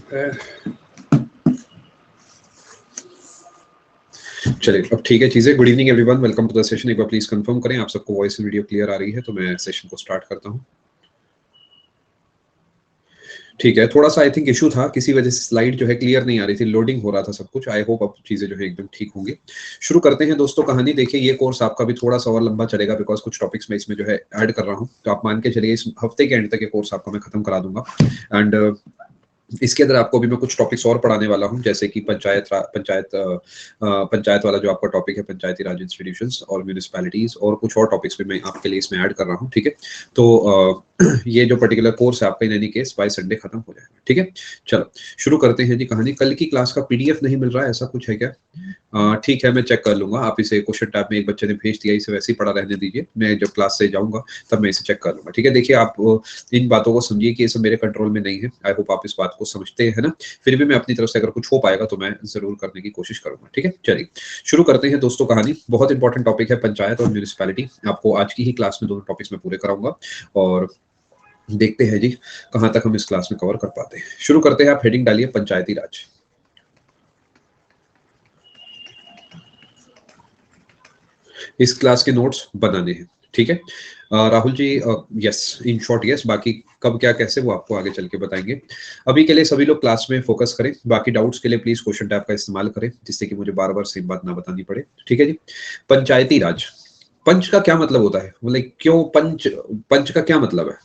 चलिए अब ठीक है चीजें। Good evening everyone, welcome to the session. एक बार प्लीज कंफर्म करें आप सबको वॉइस वीडियो क्लियर आ रही है तो मैं सेशन को स्टार्ट करता हूं। ठीक है, थोड़ा सा आई थिंक इशू था, किसी वजह से स्लाइड जो है क्लियर नहीं आ रही थी, लोडिंग हो रहा था सब कुछ। आई होप अब चीजें जो है एकदम ठीक होंगी। शुरू करते हैं दोस्तों कहानी। देखिए ये कोर्स आपका भी थोड़ा सा और लंबा चलेगा बिकॉज कुछ टॉपिक्स मैं इसमें जो है ऐड कर रहा हूँ, तो आप मान के चलिए इस हफ्ते के एंड तक ये कोर्स आपको मैं खत्म करा दूंगा। एंड इसके अंदर आपको भी मैं कुछ टॉपिक्स और पढ़ाने वाला हूं, जैसे कि पंचायत वाला जो आपका टॉपिक है, पंचायती राज इंस्टीट्यूशंस और म्यूनिसिपैलिटीज, और कुछ और टॉपिक्स भी मैं आपके लिए इसमें ऐड कर रहा हूं। ठीक है, तो ये जो पर्टिकुलर कोर्स है आपका in any case by Sunday खत्म हो जाएगा। ठीक है, चलो शुरू करते हैं जी कहानी। कल की क्लास का पीडीएफ नहीं मिल रहा है, ऐसा कुछ है क्या? ठीक है, मैं चेक कर लूंगा। आप इसे क्वेश्चन टैब में एक बच्चे ने भेज दिया, इसे वैसे ही पड़ा रहने दीजिए, मैं जब क्लास से जाऊंगा तब मैं इसे चेक कर लूंगा। ठीक है, देखिए आप इन बातों को समझिए कि ये सब मेरे कंट्रोल में नहीं है। आई होप आप इस बात को समझते हैं ना। फिर भी मैं अपनी तरफ से अगर कुछ हो पाएगा तो मैं जरूर करने की कोशिश करूंगा। ठीक है, चलिए शुरू करते हैं दोस्तों कहानी। बहुत इंपॉर्टेंट टॉपिक है पंचायत और म्यूनिसिपैलिटी। आपको आज की ही क्लास में दोनों टॉपिक्स में पूरे कराऊंगा और देखते हैं जी कहां तक हम इस क्लास में कवर कर पाते हैं। शुरू करते हैं, आप हेडिंग डालिए पंचायती राज। इस क्लास के नोट्स बनाने हैं। ठीक है Rahul ji, yes in short yes, बाकी कब क्या कैसे वो आपको आगे चल के बताएंगे। अभी के लिए सभी लोग क्लास में फोकस करें, बाकी डाउट्स के लिए प्लीज क्वेश्चन टैब का इस्तेमाल करें, जिससे कि मुझे बार बार सेम बात ना बतानी पड़े। ठीक है जी, पंचायती राज। पंच का क्या मतलब होता है, मतलब क्यों पंच, पंच का क्या मतलब है?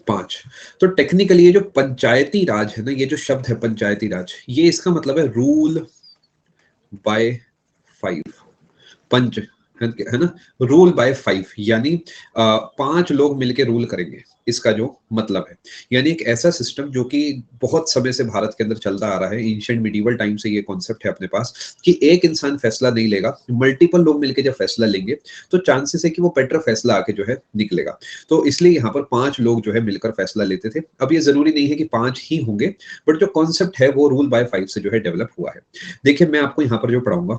पांच। तो टेक्निकली ये जो पंचायती राज है ना, ये जो शब्द है पंचायती राज, ये इसका मतलब है रूल बाय 5। पंच है ना, रूल बाय 5, यानी 5 लोग मिलके रूल करेंगे, इसका जो मतलब है। यानी एक ऐसा सिस्टम जो कि बहुत समय से भारत के अंदर चलता आ रहा है, एंशिएंट मिडिवल टाइम से ये कॉन्सेप्ट है अपने पास, कि एक इंसान फैसला नहीं लेगा, मल्टीपल लोग मिलके जब फैसला लेंगे तो चांसेस है कि वो बेटर फैसला आके जो है निकलेगा। तो इसलिए यहाँ पर 5 लोग जो है मिलकर फैसला लेते थे। अब ये जरूरी नहीं है कि 5 ही होंगे, बट जो कॉन्सेप्ट है वो रूल बाय 5 से जो है डेवलप हुआ है। देखिए मैं आपको यहाँ पर जो पढ़ाऊंगा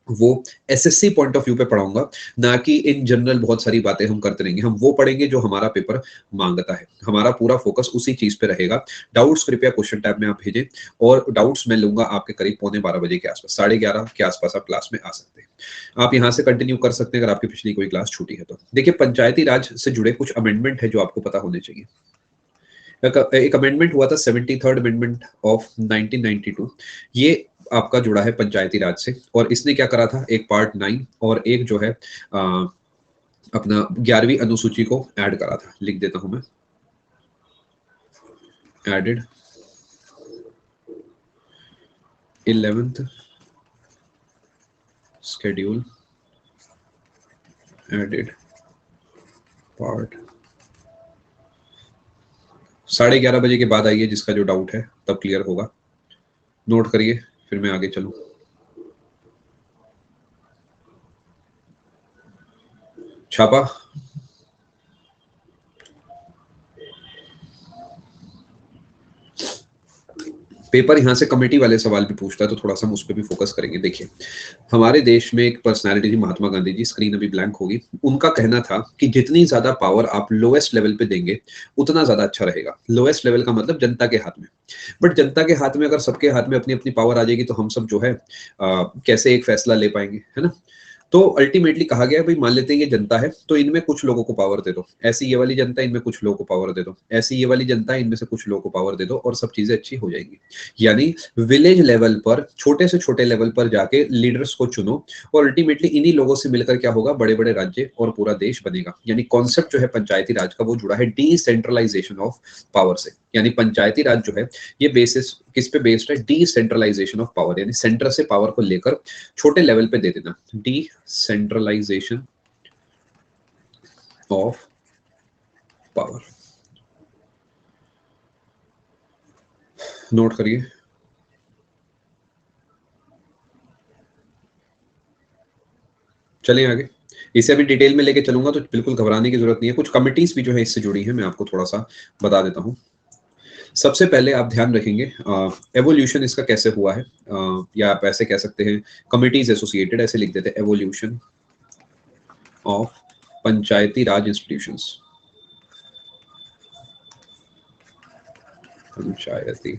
वो एसएससी पॉइंट ऑफ व्यू पे पढ़ाऊंगा, ना कि इन जनरल बहुत सारी बातें हम करते रहेंगे। हम वो पढ़ेंगे जो हमारा पेपर मांगता है, हमारा पूरा फोकस उसी चीज पे रहेगा। डाउट्स कृपया क्वेश्चन टैब में आप भेजें, और डाउट्स मैं लूंगा आपके करीब 11:15 के आसपास, 11:30 के आसपास आप क्लास में आ सकते हैं। आप यहाँ से कंटिन्यू कर सकते हैं अगर आपकी पिछली कोई क्लास छूटी है तो। देखिए पंचायती राज से जुड़े कुछ अमेंडमेंट है जो आपको पता होने चाहिए। एक अमेंडमेंट हुआ था 73rd अमेंडमेंट ऑफ 1992, ये आपका जुड़ा है पंचायती राज से। और इसने क्या करा था, एक पार्ट 9 और एक जो है अपना 11वीं अनुसूची को ऐड करा था। लिख देता हूं मैं, added 11th schedule, added part. 11:30 के बाद आइए, जिसका जो डाउट है तब क्लियर होगा। नोट करिए फिर मैं आगे चलूं। छापा पेपर यहाँ से कमेटी वाले सवाल भी पूछता है, तो थोड़ा सा हम उस पर भी फोकस करेंगे। देखिए हमारे देश में एक पर्सनालिटी थी महात्मा गांधी जी, स्क्रीन अभी ब्लैंक होगी। उनका कहना था कि जितनी ज्यादा पावर आप लोएस्ट लेवल पे देंगे उतना ज्यादा अच्छा रहेगा। लोएस्ट लेवल का मतलब जनता के हाथ में। बट जनता के हाथ में अगर सबके हाथ में अपनी अपनी पावर आ जाएगी तो हम सब जो है कैसे एक फैसला ले पाएंगे, है ना। तो अल्टीमेटली कहा गया भाई मान लेते हैं ये जनता है, तो इनमें कुछ लोगों को पावर दे दो, ऐसी ये वाली जनता, इनमें कुछ लोगों को पावर दे दो, ऐसी ये वाली जनता, इनमें से कुछ लोगों को पावर दे दो, और सब चीजें अच्छी हो जाएंगी। यानी विलेज लेवल पर, छोटे से छोटे लेवल पर जाके लीडर्स को चुनो, और अल्टीमेटली इन्हीं लोगों से मिलकर क्या होगा, बड़े बड़े राज्य और पूरा देश बनेगा। यानी कॉन्सेप्ट जो है पंचायती राज का वो जुड़ा है डिसेंट्रलाइजेशन ऑफ पावर से। यानी पंचायती राज जो है ये बेसिस किस पे बेस्ड है, डिसेंट्रलाइजेशन ऑफ पावर, यानी सेंटर से पावर को लेकर छोटे लेवल पे दे देना, डिसेंट्रलाइजेशन ऑफ पावर। नोट करिए। चलिए आगे, इसे अभी डिटेल में लेके चलूंगा तो बिल्कुल घबराने की जरूरत नहीं है। कुछ कमिटीज भी जो है इससे जुड़ी है, मैं आपको थोड़ा सा बता देता हूं। सबसे पहले आप ध्यान रखेंगे एवोल्यूशन इसका कैसे हुआ है, या आप ऐसे कह सकते हैं कमिटीज एसोसिएटेड, ऐसे लिख देते हैं, evolution of Panchayati Raj institutions. Panchayati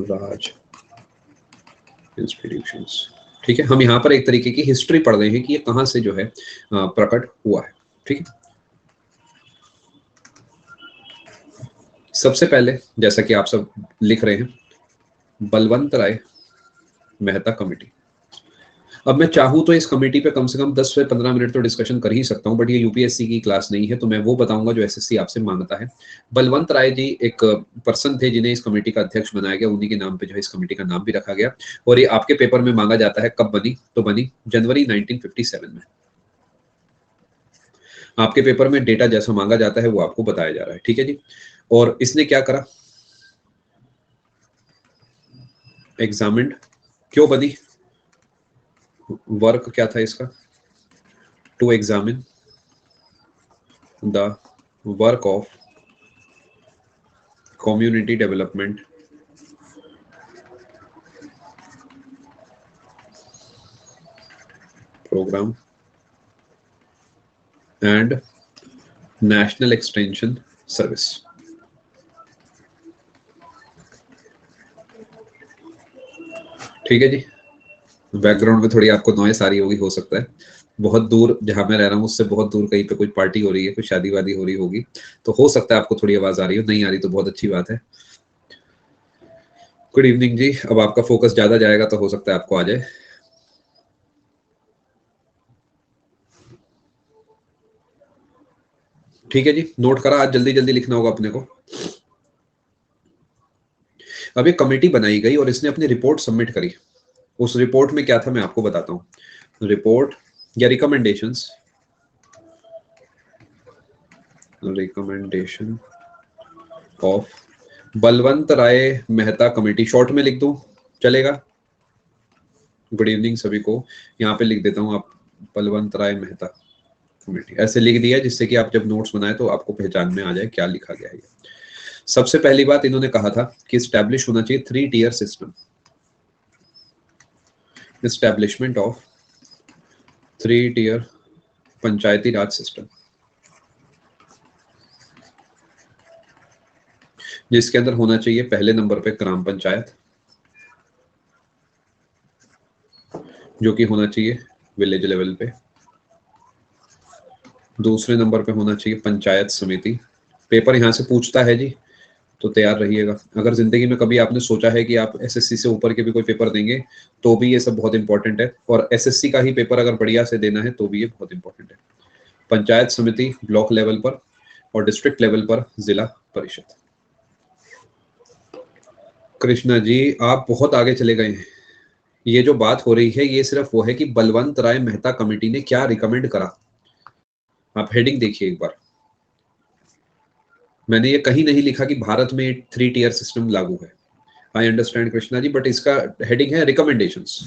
Raj institutions. ठीक है, हम यहाँ पर एक तरीके की हिस्ट्री पढ़ रहे हैं कि ये कहाँ से जो है प्रकट हुआ है। ठीक है, सबसे पहले जैसा कि आप सब लिख रहे हैं, बलवंत राय मेहता कमेटी। अब मैं चाहूँ तो इस कमेटी पे कम से कम 10 से 15 मिनट तो डिस्कशन कर ही सकता हूँ, बट ये यूपीएससी की क्लास नहीं है, तो मैं वो बताऊंगा जो एसएससी आपसे मांगता है। बलवंत राय जी एक पर्सन थे जिन्हें इस कमेटी का अध्यक्ष बनाया गया, उन्हीं के नाम पे जो है इस कमेटी का नाम भी रखा गया। और ये आपके पेपर में मांगा जाता है कब बनी, तो बनी जनवरी 1957 में। आपके पेपर में डेटा जैसा मांगा जाता है वो आपको बताया जा रहा है। ठीक है जी, और इसने क्या करा, एग्जामिन्ड, क्यों बनी, वर्क क्या था इसका, to examine the work of community development programme and national extension service. ठीक है जी, बैकग्राउंड में थोड़ी आपको नॉइस आ रही होगी, हो सकता है बहुत दूर जहां मैं रह रहा हूँ उससे बहुत दूर कहीं पे कोई पार्टी हो रही है, कोई शादी वादी हो रही होगी, तो हो सकता है आपको थोड़ी आवाज आ रही हो, नहीं आ रही तो बहुत अच्छी बात है। गुड इवनिंग जी, अब आपका फोकस ज्यादा जाएगा तो हो सकता है आपको आ जाए। ठीक है जी, नोट करा, आज जल्दी जल्दी लिखना होगा अपने को। अब एक कमेटी बनाई गई और इसने अपनी रिपोर्ट सबमिट करी। उस रिपोर्ट में क्या था मैं आपको बताता हूँ। रिपोर्ट या recommendations, recommendation of Balwant Rai Mehta committee, short में लिख दूं चलेगा। गुड इवनिंग सभी को, यहाँ पे लिख देता हूँ आप, बलवंत राय मेहता कमेटी ऐसे लिख दिया जिससे कि आप जब नोट्स बनाए तो आपको पहचान में आ जाए क्या लिखा गया है। सबसे पहली बात इन्होंने कहा था कि स्टैब्लिश होना चाहिए 3 tier system, establishment of 3 tier Panchayati Raj system, जिसके अंदर होना चाहिए पहले नंबर पे ग्राम पंचायत, जो कि होना चाहिए विलेज लेवल पे। दूसरे नंबर पे होना चाहिए पंचायत समिति। पेपर यहाँ से पूछता है जी, तो तैयार रहिएगा। अगर जिंदगी में कभी आपने सोचा है कि आप एसएससी से ऊपर के भी कोई पेपर देंगे तो भी ये सब बहुत इंपॉर्टेंट है, और एसएससी का ही पेपर अगर बढ़िया से देना है तो भी ये बहुत इंपॉर्टेंट है। पंचायत समिति ब्लॉक लेवल पर और डिस्ट्रिक्ट लेवल पर जिला परिषद। कृष्णा जी आप बहुत आगे चले गए हैं, ये जो बात हो रही है ये सिर्फ वो है कि बलवंत राय मेहता कमेटी ने क्या रिकमेंड करा। आप हेडिंग देखिए एक बार, मैंने ये कहीं नहीं लिखा कि भारत में 3 टियर सिस्टम लागू है। I understand Krishna ji, but इसका हेडिंग है रिकमेंडेशंस।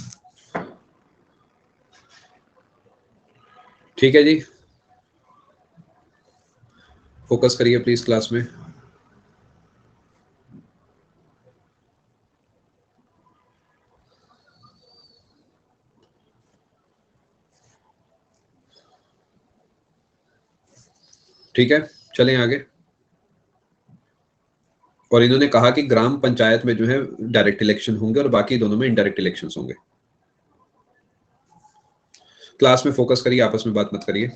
ठीक है जी, फोकस करिए प्लीज क्लास में। ठीक है, चलें आगे। और इन्होंने कहा कि ग्राम पंचायत में जो है डायरेक्ट इलेक्शन होंगे और बाकी दोनों में इनडायरेक्ट इलेक्शंस होंगे। क्लास में फोकस करिए, आपस में बात मत करिए।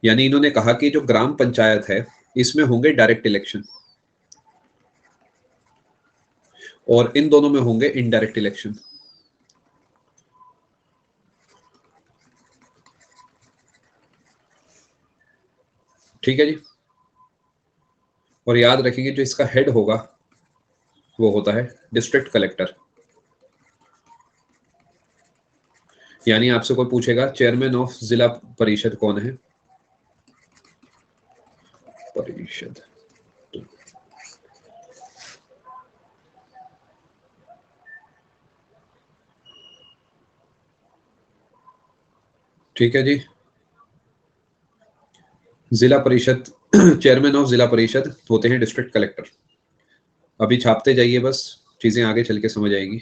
यानी इन्होंने कहा कि जो ग्राम पंचायत है इसमें होंगे डायरेक्ट इलेक्शन और इन दोनों में होंगे इनडायरेक्ट इलेक्शन। ठीक है जी, और याद रखिए जो इसका हेड होगा वो होता है डिस्ट्रिक्ट कलेक्टर। यानी आपसे कोई पूछेगा चेयरमैन ऑफ जिला परिषद कौन है, परिषद। ठीक है जी, जिला परिषद चेयरमैन ऑफ जिला परिषद होते हैं डिस्ट्रिक्ट कलेक्टर। अभी छापते जाइए, बस चीजें आगे चल के समझ आएगी।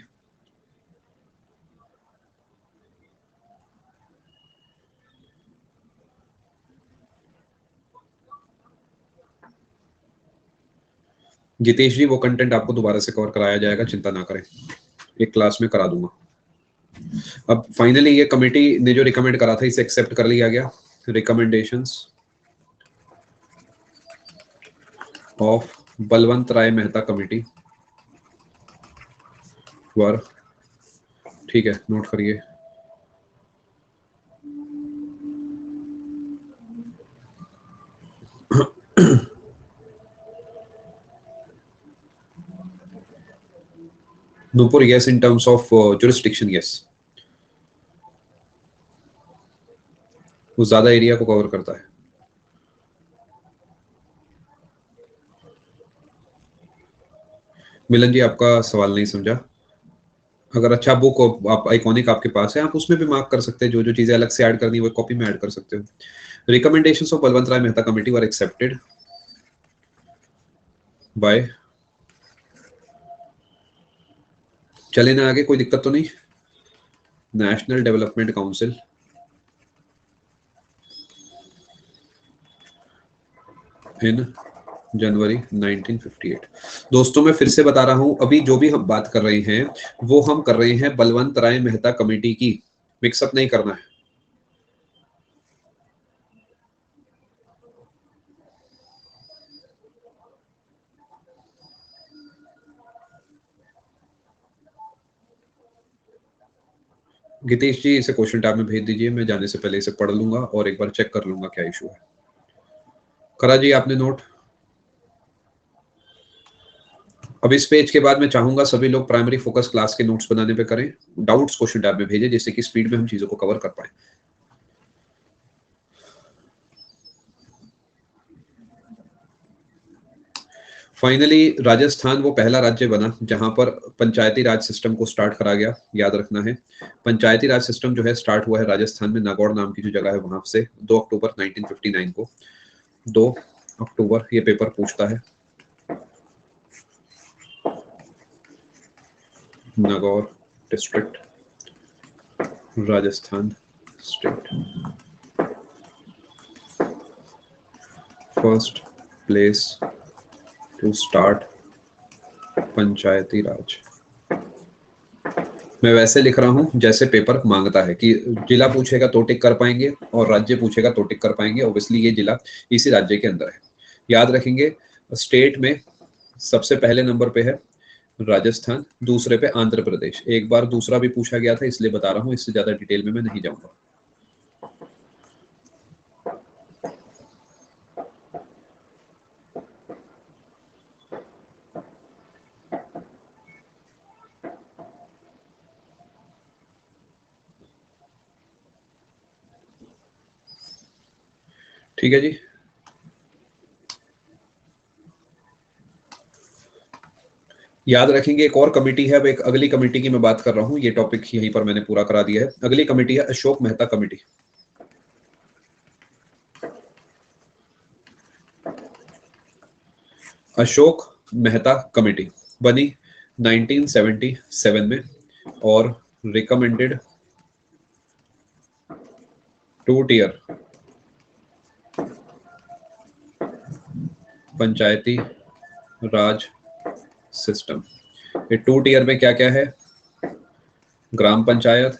जितेश जी वो कंटेंट आपको दोबारा से कवर कराया जाएगा, चिंता ना करें, एक क्लास में करा दूंगा। अब फाइनली ये कमेटी ने जो रिकमेंड करा था इसे एक्सेप्ट कर लिया गया। Recommendations of Balwant Rai Mehta committee were, ठीक है, नोट करिए, Nupur, yes, in terms of jurisdiction, yes, वो ज्यादा एरिया को कवर करता है। मिलन जी आपका सवाल नहीं समझा। अगर अच्छा बुक आप आइकॉनिक आपके पास है, आप उसमें भी मार्क कर सकते हैं, जो जो चीजें अलग से ऐड करनी है वो कॉपी में ऐड कर सकते हो। Recommendations of Balwant Rai Mehta committee were accepted by, चले ना आगे, कोई दिक्कत तो नहीं, national development council in January 1958। दोस्तों मैं फिर से बता रहा हूं, अभी जो भी हम बात कर रहे हैं वो हम कर रहे हैं बलवंत राय मेहता कमेटी की, मिक्सअप नहीं करना है। गितेश जी इसे क्वेश्चन टैब में भेज दीजिए, मैं जाने से पहले इसे पढ़ लूंगा और एक बार चेक कर लूंगा क्या इशू है। करा जी आपने नोट? अब इस पेज के बाद मैं चाहूंगा सभी लोग प्राइमरी फोकस क्लास के नोट्स बनाने पे करें, डाउट्स क्वेश्चन टैब में भेजें जिससे कि स्पीड में हम चीजों को कवर कर पाए। फाइनली राजस्थान वो पहला राज्य बना जहां पर पंचायती राज सिस्टम को स्टार्ट करा गया। याद रखना है पंचायती राज सिस्टम जो है स्टार्ट हुआ है राजस्थान में, नागौर नाम की जो जगह है वहां से 2 अक्टूबर 1959 को। 2 अक्टूबर ये पेपर पूछता है। Nagaur district, Rajasthan state, first place to start Panchayati Raj. मैं वैसे लिख रहा हूं जैसे पेपर मांगता है कि जिला पूछेगा तो टिक कर पाएंगे और राज्य पूछेगा तो टिक कर पाएंगे। ऑब्वियसली ये जिला इसी राज्य के अंदर है। याद रखेंगे स्टेट में सबसे पहले नंबर पे है राजस्थान, दूसरे पे आंध्र प्रदेश। एक बार दूसरा भी पूछा गया था इसलिए बता रहा हूं, इससे ज्यादा डिटेल में मैं नहीं जाऊंगा। ठीक है जी, याद रखेंगे एक और कमेटी है। अब एक अगली कमेटी की मैं बात कर रहा हूं, ये टॉपिक यहीं पर मैंने पूरा करा दिया है। अगली कमेटी है अशोक मेहता कमेटी। अशोक मेहता कमेटी बनी 1977 में और recommended 2 tier Panchayati Raj system. ये 2 टियर में क्या क्या है? ग्राम पंचायत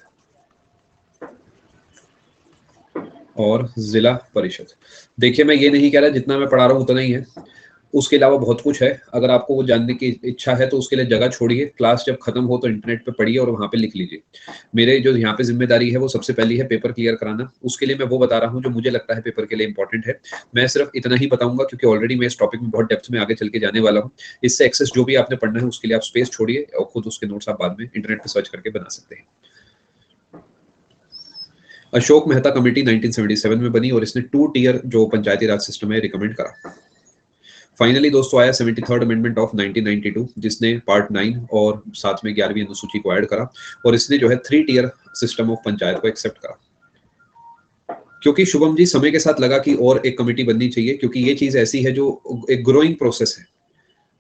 और जिला परिषद। देखिए मैं ये नहीं कह रहा जितना मैं पढ़ा रहा हूँ उतना ही है, उसके अलावा बहुत कुछ है। अगर आपको वो जानने की इच्छा है तो उसके लिए जगह छोड़िए, क्लास जब खत्म हो तो इंटरनेट पे पढ़िए और वहां पे लिख लीजिए। मेरे जो यहाँ पे जिम्मेदारी है वो सबसे पहली है पेपर क्लियर कराना। उसके लिए मैं वो बता रहा हूँ जो मुझे लगता है पेपर के लिए इंपॉर्टेंट है। मैं सिर्फ इतना ही बताऊंगा क्योंकि ऑलरेडी मैं इस टॉपिक में बहुत डेप्थ में आगे चल के जाने वाला हूँ। इससे एक्सेस जो भी आपने पढ़ना है उसके लिए आप स्पेस छोड़िए और खुद उसके नोट्स आप बाद में इंटरनेट पे सर्च करके बना सकते हैं। अशोक मेहता कमेटी 1977 में बनी और इसने 2 टियर जो पंचायती राज सिस्टम है रिकमेंड करा। फाइनली दोस्तों आया 73rd अमेंडमेंट ऑफ 1992 जिसने पार्ट 9 और साथ में 11वीं अनुसूची को ऐड करा और इसने जो है 3 टियर सिस्टम ऑफ पंचायत को एक्सेप्ट करा। क्योंकि शुभम जी समय के साथ लगा कि और एक कमेटी बननी चाहिए क्योंकि ये चीज ऐसी है जो एक ग्रोइंग प्रोसेस है,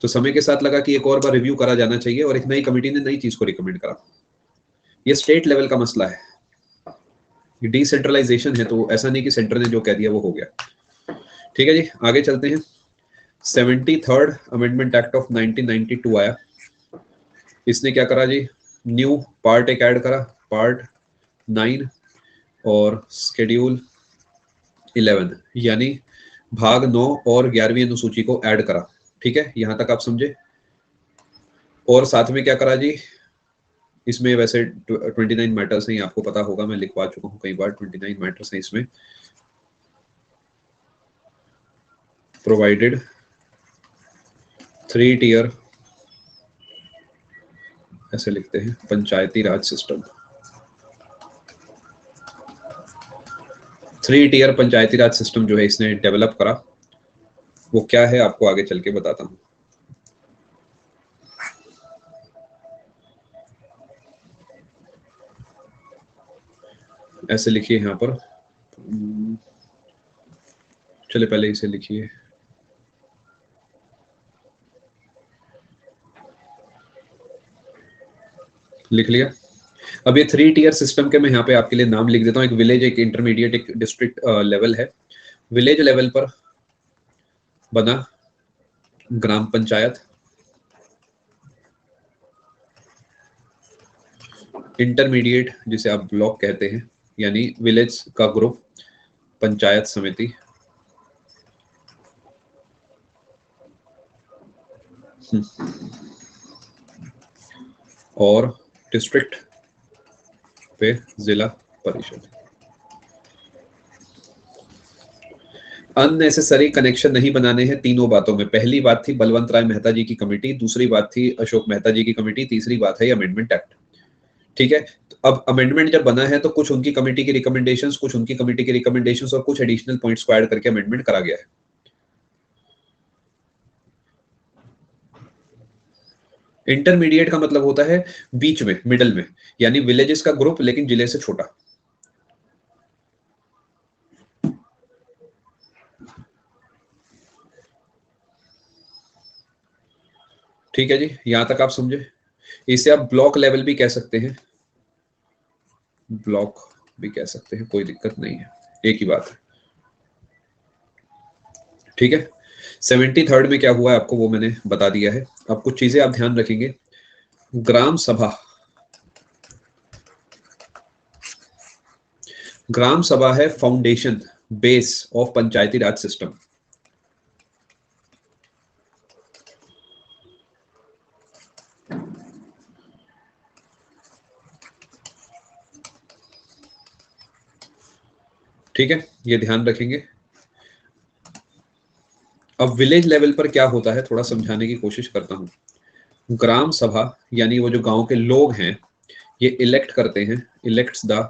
तो समय के साथ लगा कि एक और बार रिव्यू करा जाना चाहिए और एक नई कमेटी ने नई चीज को रिकमेंड करा। ये स्टेट लेवल का मसला है, डिसेंट्रलाइजेशन है, तो ऐसा नहीं कि सेंटर ने जो कह दिया वो हो गया। ठीक है जी, आगे चलते हैं। 73rd अमेंडमेंट एक्ट ऑफ 1992 आया। इसने क्या करा जी, न्यू पार्ट एक ऐड करा, पार्ट 9 और शेड्यूल 11, यानी भाग 9 और 11वीं अनुसूची को ऐड करा। ठीक है, यहां तक आप समझे। और साथ में क्या करा जी, इसमें वैसे 29 मैटर्स हैं, आपको पता होगा, मैं लिखवा चुका हूं कई बार। 29 मैटर्स हैं इसमें। प्रोवाइडेड 3 टियर, ऐसे लिखते हैं, पंचायती Raj system. 3 tier Panchayati Raj system जो है इसने डेवलप करा। वो क्या है आपको आगे चल के बताता हूं। ऐसे लिखिए यहां पर, चले पहले इसे लिखिए। लिख लिया। अब ये 3 टियर सिस्टम के मैं यहाँ पे आपके लिए नाम लिख देता हूँ। एक विलेज, एक इंटरमीडिएट, एक डिस्ट्रिक्ट लेवल है। विलेज लेवल पर बना ग्राम पंचायत, इंटरमीडिएट जिसे आप ब्लॉक कहते हैं, यानी विलेज का ग्रुप पंचायत समिति, और डिस्ट्रिक्ट पे जिला परिषद। अननेसेसरी कनेक्शन नहीं बनाने हैं तीनों बातों में। पहली बात थी बलवंत राय मेहता जी की कमेटी, दूसरी बात थी अशोक मेहता जी की कमेटी, तीसरी बात है अमेंडमेंट एक्ट। ठीक है, तो अब अमेंडमेंट जब बना है तो कुछ उनकी कमेटी की रिकमेंडेशंस, कुछ उनकी कमेटी की रिकमेंडेशंस और कुछ एडिशनल पॉइंट्स को ऐड करके अमेंडमेंट करा गया है। इंटरमीडिएट का मतलब होता है बीच में, मिडल में, यानी विलेजेस का ग्रुप लेकिन जिले से छोटा। ठीक है जी, यहां तक आप समझे। इसे आप ब्लॉक लेवल भी कह सकते हैं, ब्लॉक भी कह सकते हैं, कोई दिक्कत नहीं है, एक ही बात है। ठीक है, 73rd में क्या हुआ है आपको वो मैंने बता दिया है। अब कुछ चीजें आप ध्यान रखेंगे। ग्राम सभा, ग्राम सभा है foundation, base of Panchayati Raj system. ठीक है, ये ध्यान रखेंगे। अब विलेज लेवल पर क्या होता है थोड़ा समझाने की कोशिश करता हूं। ग्राम सभा यानी वो जो गांव के लोग हैं ये इलेक्ट करते हैं, elects the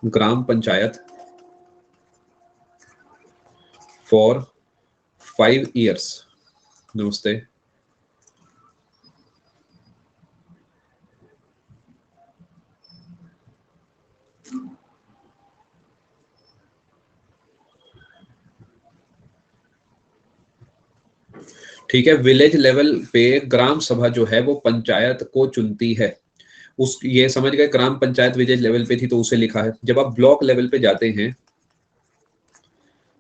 gram panchayat for 5 years। नमस्ते। ठीक है, विलेज लेवल पे ग्राम सभा जो है वो पंचायत को चुनती है। उस ये समझ गए, ग्राम पंचायत विलेज लेवल पे थी तो उसे लिखा है। जब आप ब्लॉक लेवल पे जाते हैं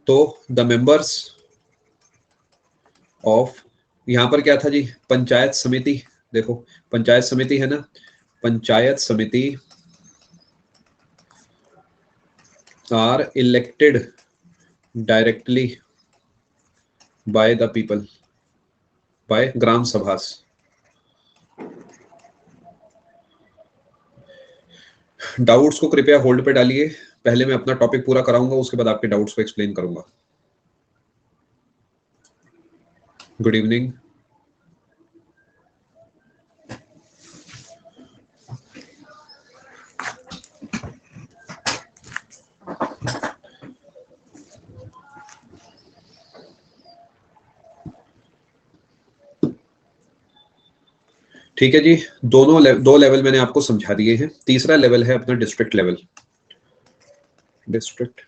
तो द मेंबर्स ऑफ, यहां पर क्या था जी, पंचायत समिति। देखो पंचायत समिति है ना, Panchayat Samiti are elected directly by the people, by Gram Sabhas. Doubts को कृपया होल्ड पे डालिए, पहले मैं अपना टॉपिक पूरा कराऊंगा, उसके बाद आपके डाउट्स को एक्सप्लेन करूंगा। Good evening. ठीक है जी, दो लेवल मैंने आपको समझा दिए हैं। तीसरा लेवल है अपना डिस्ट्रिक्ट लेवल। डिस्ट्रिक्ट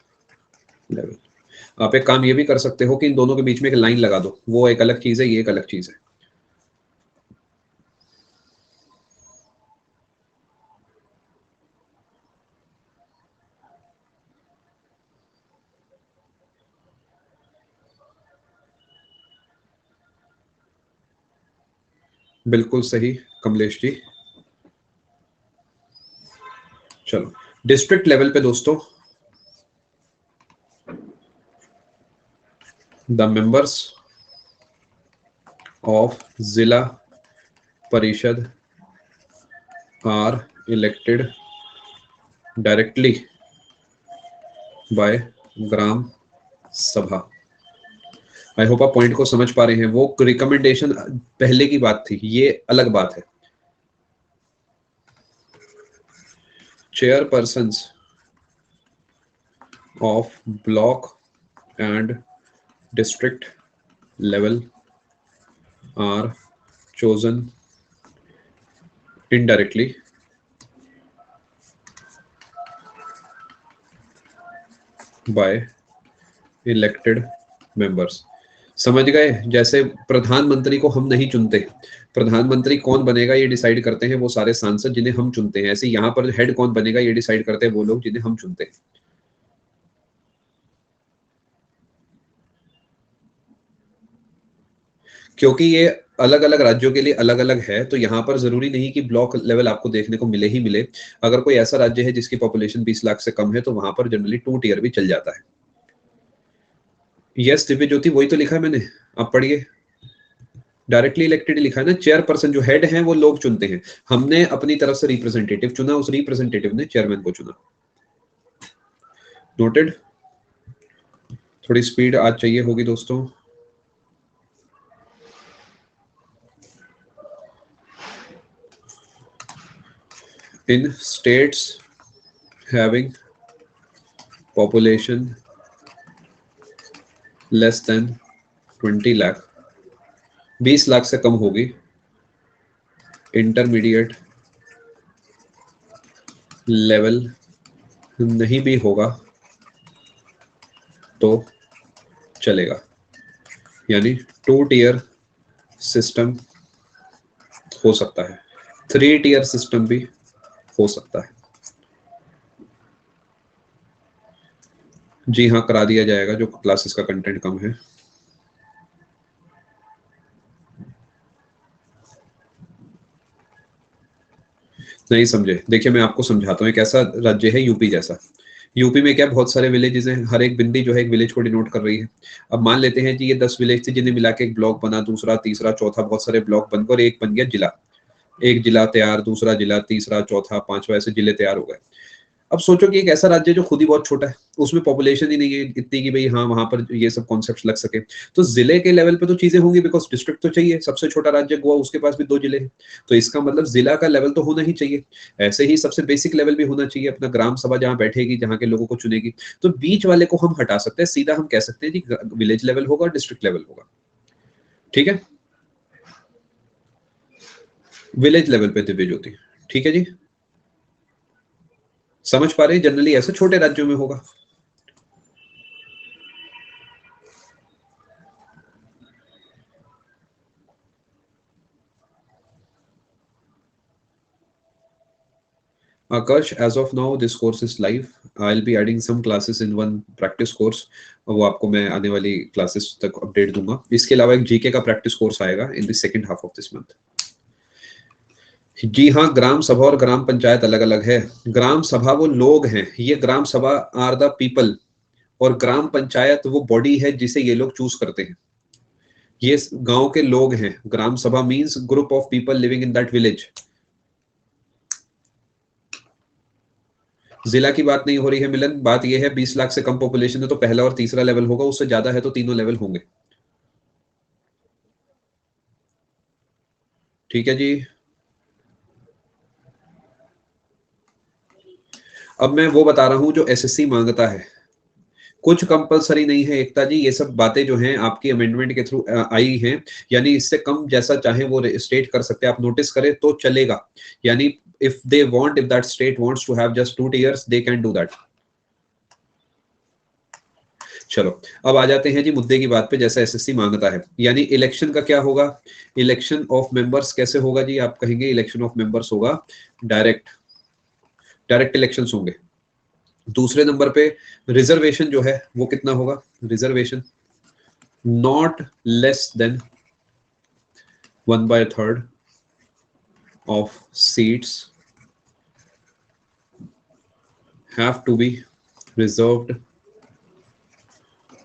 लेवल आप एक काम ये भी कर सकते हो कि इन दोनों के बीच में एक लाइन लगा दो, वो एक अलग चीज है, ये एक अलग चीज है। बिल्कुल सही कमलेश जी। चलो डिस्ट्रिक्ट लेवल पे दोस्तों, द मेंबर्स ऑफ जिला परिषद आर इलेक्टेड डायरेक्टली बाय ग्राम सभा। आई होप आप पॉइंट को समझ पा रहे हैं। वो रिकमेंडेशन पहले की बात थी, ये अलग बात है। Chairpersons of block and district level are chosen indirectly by elected members। समझ गए? जैसे प्रधानमंत्री को हम नहीं चुनते, प्रधानमंत्री कौन बनेगा ये डिसाइड करते हैं वो सारे सांसद जिन्हें हम चुनते हैं, ऐसे यहाँ पर हेड कौन बनेगा ये डिसाइड करते हैं वो लोग जिन्हें हम चुनते हैं। क्योंकि ये अलग अलग राज्यों के लिए अलग अलग है, तो यहाँ पर जरूरी नहीं कि ब्लॉक लेवल आपको देखने को मिले ही मिले। अगर कोई ऐसा राज्य है जिसकी पॉपुलेशन 20 लाख से कम है तो वहां पर जनरली 2 टियर भी चल जाता है। यस दिव्य ज्योति, वही तो लिखा है मैंने, आप पढ़िए। डायरेक्टली इलेक्टेड लिखा है ना, चेयरपर्सन जो हेड हैं वो लोग चुनते हैं, हमने अपनी तरफ से रिप्रेजेंटेटिव चुना, उस रिप्रेजेंटेटिव ने चेयरमैन को चुना। नोटेड? थोड़ी स्पीड आज चाहिए होगी दोस्तों। In states having population less than 20 lakh, 20 lakh से कम होगी, इंटरमीडिएट लेवल नहीं भी होगा तो चलेगा। यानी 2 टियर सिस्टम हो सकता है, 3 टियर सिस्टम भी हो सकता है। जी हाँ, करा दिया जाएगा जो क्लासेस का कंटेंट कम है। नहीं समझे? देखिए मैं आपको समझाता हूँ। एक ऐसा राज्य है यूपी जैसा, यूपी में क्या बहुत सारे विलेजेस हैं, हर एक बिंदी जो है एक विलेज को डिनोट कर रही है। अब मान लेते हैं कि ये 10 विलेज थे जिन्हें मिला के एक ब्लॉक बना, दूसरा तीसरा चौथा, बहुत सारे ब्लॉक बनकर एक बन गया जिला। एक जिला तैयार, दूसरा जिला, तीसरा चौथा पांचवा, ऐसे जिले तैयार हो गए। अब सोचो कि एक ऐसा राज्य जो खुद ही बहुत छोटा है, उसमें पॉपुलेशन ही नहीं है इतनी कि भाई हाँ वहां पर ये सब कॉन्सेप्ट लग सके, तो जिले के लेवल पे तो चीजें होंगी, बिकॉज डिस्ट्रिक्ट तो चाहिए। सबसे छोटा राज्य गोवा, उसके पास भी 2 जिले हैं, तो इसका मतलब जिला का लेवल तो होना ही चाहिए। ऐसे ही सबसे बेसिक लेवल भी होना चाहिए, अपना ग्राम सभा जहाँ बैठेगी, जहाँ के लोगों को चुनेगी। तो बीच वाले को हम हटा सकते हैं, सीधा हम कह सकते हैं कि विलेज लेवल होगा, डिस्ट्रिक्ट लेवल होगा। ठीक है, विलेज लेवल पे दिव्य ज्योति। ठीक है जी, समझ पा रहे हैं? जनरली ऐसे छोटे राज्यों में होगा। Akash, as of now this course is live. I'll be adding some classes in one practice course. वो आपको मैं आने वाली क्लासेस तक अपडेट दूंगा। इसके अलावा एक जीके का प्रैक्टिस कोर्स आएगा in the second half of this month. जी हाँ, ग्राम सभा और ग्राम पंचायत अलग अलग है। ग्राम सभा वो लोग हैं, ये ग्राम सभा आर द पीपल, और ग्राम पंचायत वो बॉडी है जिसे ये लोग चूज करते हैं। ये गांव के लोग हैं। ग्राम सभा means group of people living in that village. जिला की बात नहीं हो रही है मिलन, बात यह है 20 लाख से कम पॉपुलेशन है तो पहला और तीसरा लेवल होगा, उससे ज्यादा है तो तीनों लेवल होंगे। ठीक है जी। अब मैं वो बता रहा हूं जो एसएससी मांगता है, कुछ कंपलसरी नहीं है एकता जी, ये सब बातें जो हैं आपकी अमेंडमेंट के थ्रू आई हैं, यानी इससे कम जैसा चाहे वो स्टेट कर सकते हैं, आप नोटिस करें तो चलेगा। यानी if they want, if that state wants to have just 2 tiers, they can do that. चलो अब आ जाते हैं जी मुद्दे की बात पे, जैसा एसएससी मांगता है। यानी इलेक्शन का क्या होगा? इलेक्शन ऑफ मेंबर्स कैसे होगा जी? आप कहेंगे इलेक्शन ऑफ मेंबर्स होगा डायरेक्ट, डायरेक्ट इलेक्शंस होंगे। दूसरे नंबर पे रिजर्वेशन जो है वो कितना होगा? Reservation not less than 1/3 of seats have to be reserved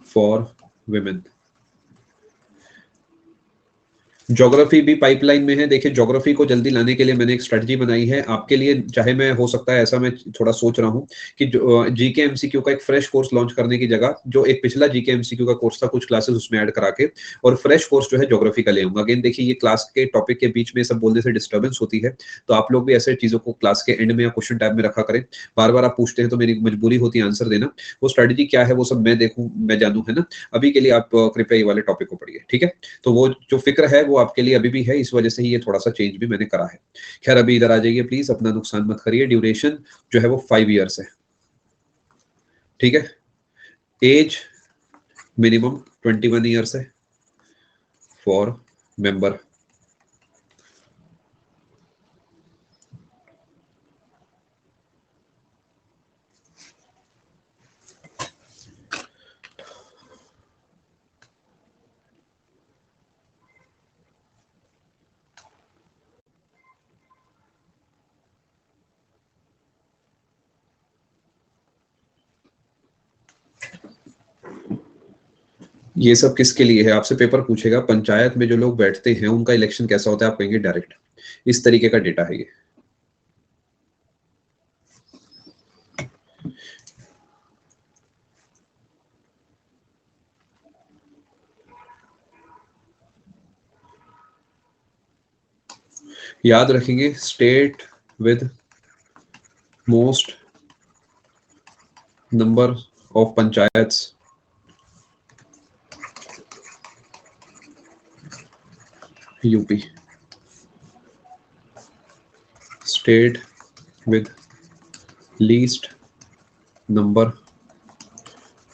for women. Geography भी पाइपलाइन में है। देखिए ज्योग्राफी को जल्दी लाने के लिए मैंने एक स्ट्रेटजी बनाई है आपके लिए, चाहे मैं हो सकता है ऐसा मैं थोड़ा सोच रहा हूँ कि जीके एमसीक्यू का एक फ्रेश कोर्स लॉन्च करने की जगह जो एक पिछला जीके एमसीक्यू का कोर्स था कुछ क्लासेस उसमें ऐड करा के और फ्रेश कोर्स जो है ज्योग्राफी का ले आऊंगा। अगेन देखिए ये क्लास के टॉपिक के बीच में सब बोलने से डिस्टर्बेंस होती है, तो आप लोग भी ऐसे चीजों को क्लास के एंड में या क्वेश्चन टाइप में रखा करें। बार बार आप पूछते हैं तो मेरी मजबूरी होती है आंसर देना। वो स्ट्रेटजी क्या है वो सब मैं देखूं मैं जानूं, है ना। अभी के लिए आप कृपया ये वाले टॉपिक को पढ़िए, ठीक है। तो वो जो फिक्र है वो आपके लिए अभी भी है, इस वजह से ही ये थोड़ा सा चेंज भी मैंने करा है। खैर अभी इधर आ जाइए प्लीज, अपना नुकसान मत करिए। ड्यूरेशन जो है वो 5 ईयर्स है, ठीक है। एज मिनिमम 21 ईयर्स है फॉर मेंबर। ये सब किसके लिए है, आपसे पेपर पूछेगा पंचायत में जो लोग बैठते हैं उनका इलेक्शन कैसा होता है, आप कहेंगे डायरेक्ट। इस तरीके का डेटा है ये। याद रखेंगे state with most number of panchayats UP, state with least number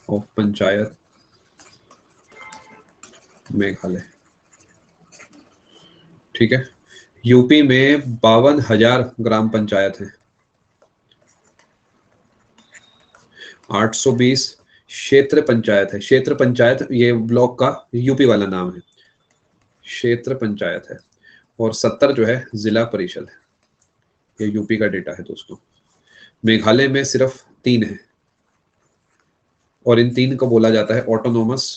of panchayat Meghalaya, ठीक है। यूपी में 52,000 ग्राम पंचायत है। 820 क्षेत्र पंचायत है। क्षेत्र पंचायत ये ब्लॉक का यूपी वाला नाम है, क्षेत्र पंचायत है। और 70 जो है जिला परिषद है। ये यूपी का डेटा है दोस्तों। मेघालय में सिर्फ 3 है और इन 3 को बोला जाता है ऑटोनोमस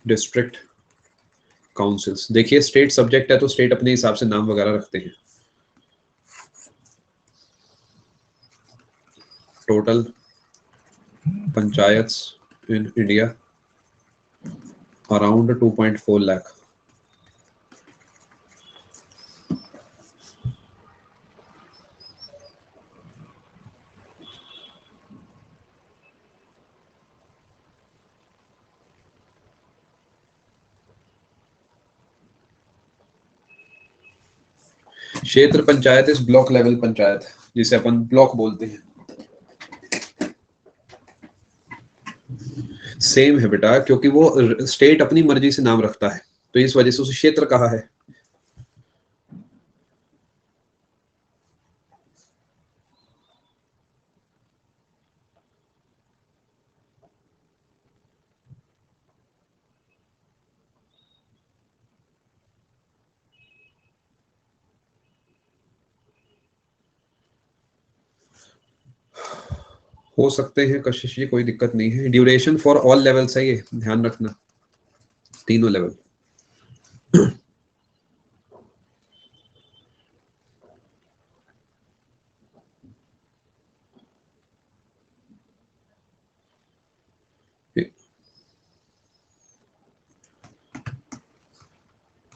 डिस्ट्रिक्ट काउंसिल्स। देखिए स्टेट सब्जेक्ट है तो स्टेट अपने हिसाब से नाम वगैरह रखते हैं। Total panchayat in India around 2.4 lakh. क्षेत्र पंचायत इस ब्लॉक लेवल पंचायत जिसे अपन ब्लॉक बोलते हैं। सेम है बेटा, क्योंकि वो स्टेट अपनी मर्जी से नाम रखता है तो इस वजह से उसे क्षेत्र कहा है। हो सकते हैं कशिश, ये कोई दिक्कत नहीं है। ड्यूरेशन फॉर ऑल लेवल सही है, ध्यान रखना तीनों लेवल।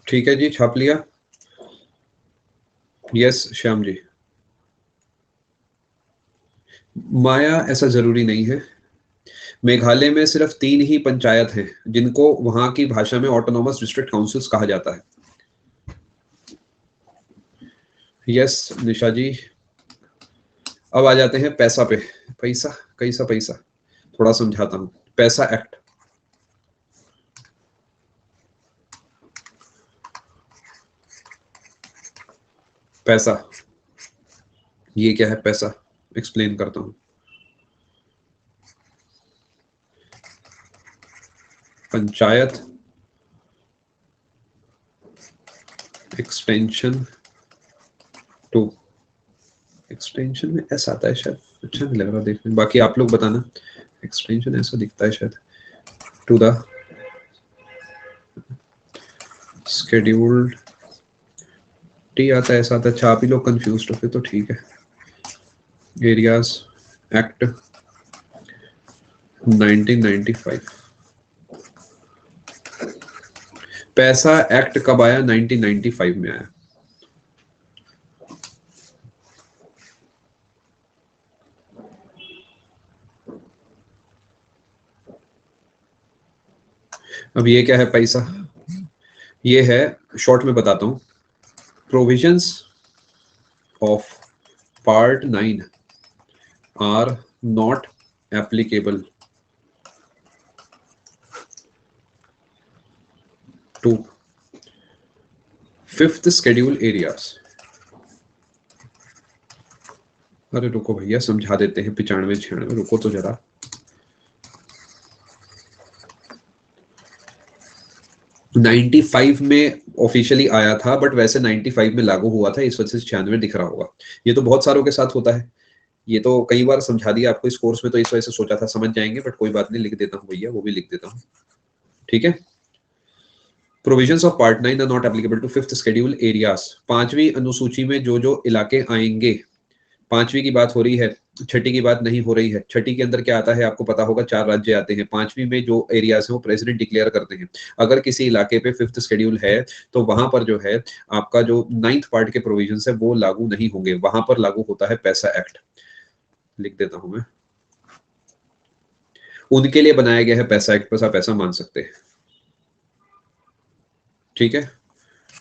ठीक है जी, छाप लिया। यस श्याम जी। माया ऐसा जरूरी नहीं है। मेघालय में सिर्फ 3 ही पंचायत हैं जिनको वहां की भाषा में ऑटोनोमस डिस्ट्रिक्ट काउंसिल्स कहा जाता है। यस निशा जी। अब आ जाते हैं पैसा पे। पैसा कैसा पैसा, थोड़ा समझाता हूँ। पैसा एक्ट, पैसा ये क्या है, पैसा एक्सप्लेन करता हूँ। पंचायत एक्सटेंशन टू, एक्सटेंशन में ऐसा आता है शायद, अच्छा नहीं लग रहा देखने, बाकी आप लोग बताना। एक्सटेंशन ऐसा दिखता है शायद, टू द स्केड्यूल्ड टी आता है, ऐसा आता है। अच्छा आप ही लोग कंफ्यूज हो फिर तो ठीक है। एरियाज एक्ट 1995, पैसा एक्ट कब आया? 1995 में आया। अब ये क्या है पैसा? ये है, शॉर्ट में बताता हूं, provisions of part 9 are not applicable to fifth schedule areas. अरे रुको भैया समझा देते हैं, 95 96, रुको तो जरा। नाइन्टी 95 में ऑफिशियली आया था, बट वैसे 95 में लागू हुआ था, इस वजह से 96 दिख रहा होगा। ये तो बहुत सारों के साथ होता है, ये तो कई बार समझा दिया आपको इस कोर्स में, तो इस वजह से सोचा था समझ जाएंगे, बट कोई बात नहीं, लिख देता हूँ भैया, वो भी लिख देता हूँ, ठीक है। Provisions of part 9 are not applicable to fifth schedule areas. पांचवी अनुसूची में जो जो इलाके आएंगे, पांचवी की बात हो रही है, छठी की बात नहीं हो रही है। छठी के अंदर क्या आता है आपको पता होगा, 4 राज्य आते हैं। पांचवी में जो एरियाज है वो प्रेसिडेंट डिक्लेयर करते हैं। अगर किसी इलाके पे फिफ्थ शेड्यूल है तो वहां पर जो है आपका जो 9th पार्ट के प्रोविजन है वो लागू नहीं होंगे, वहां पर लागू होता है पैसा एक्ट। लिख देता हूं मैं, उनके लिए बनाया गया है पैसा एक्ट, पैसा पैसा मान सकते हैं, ठीक है।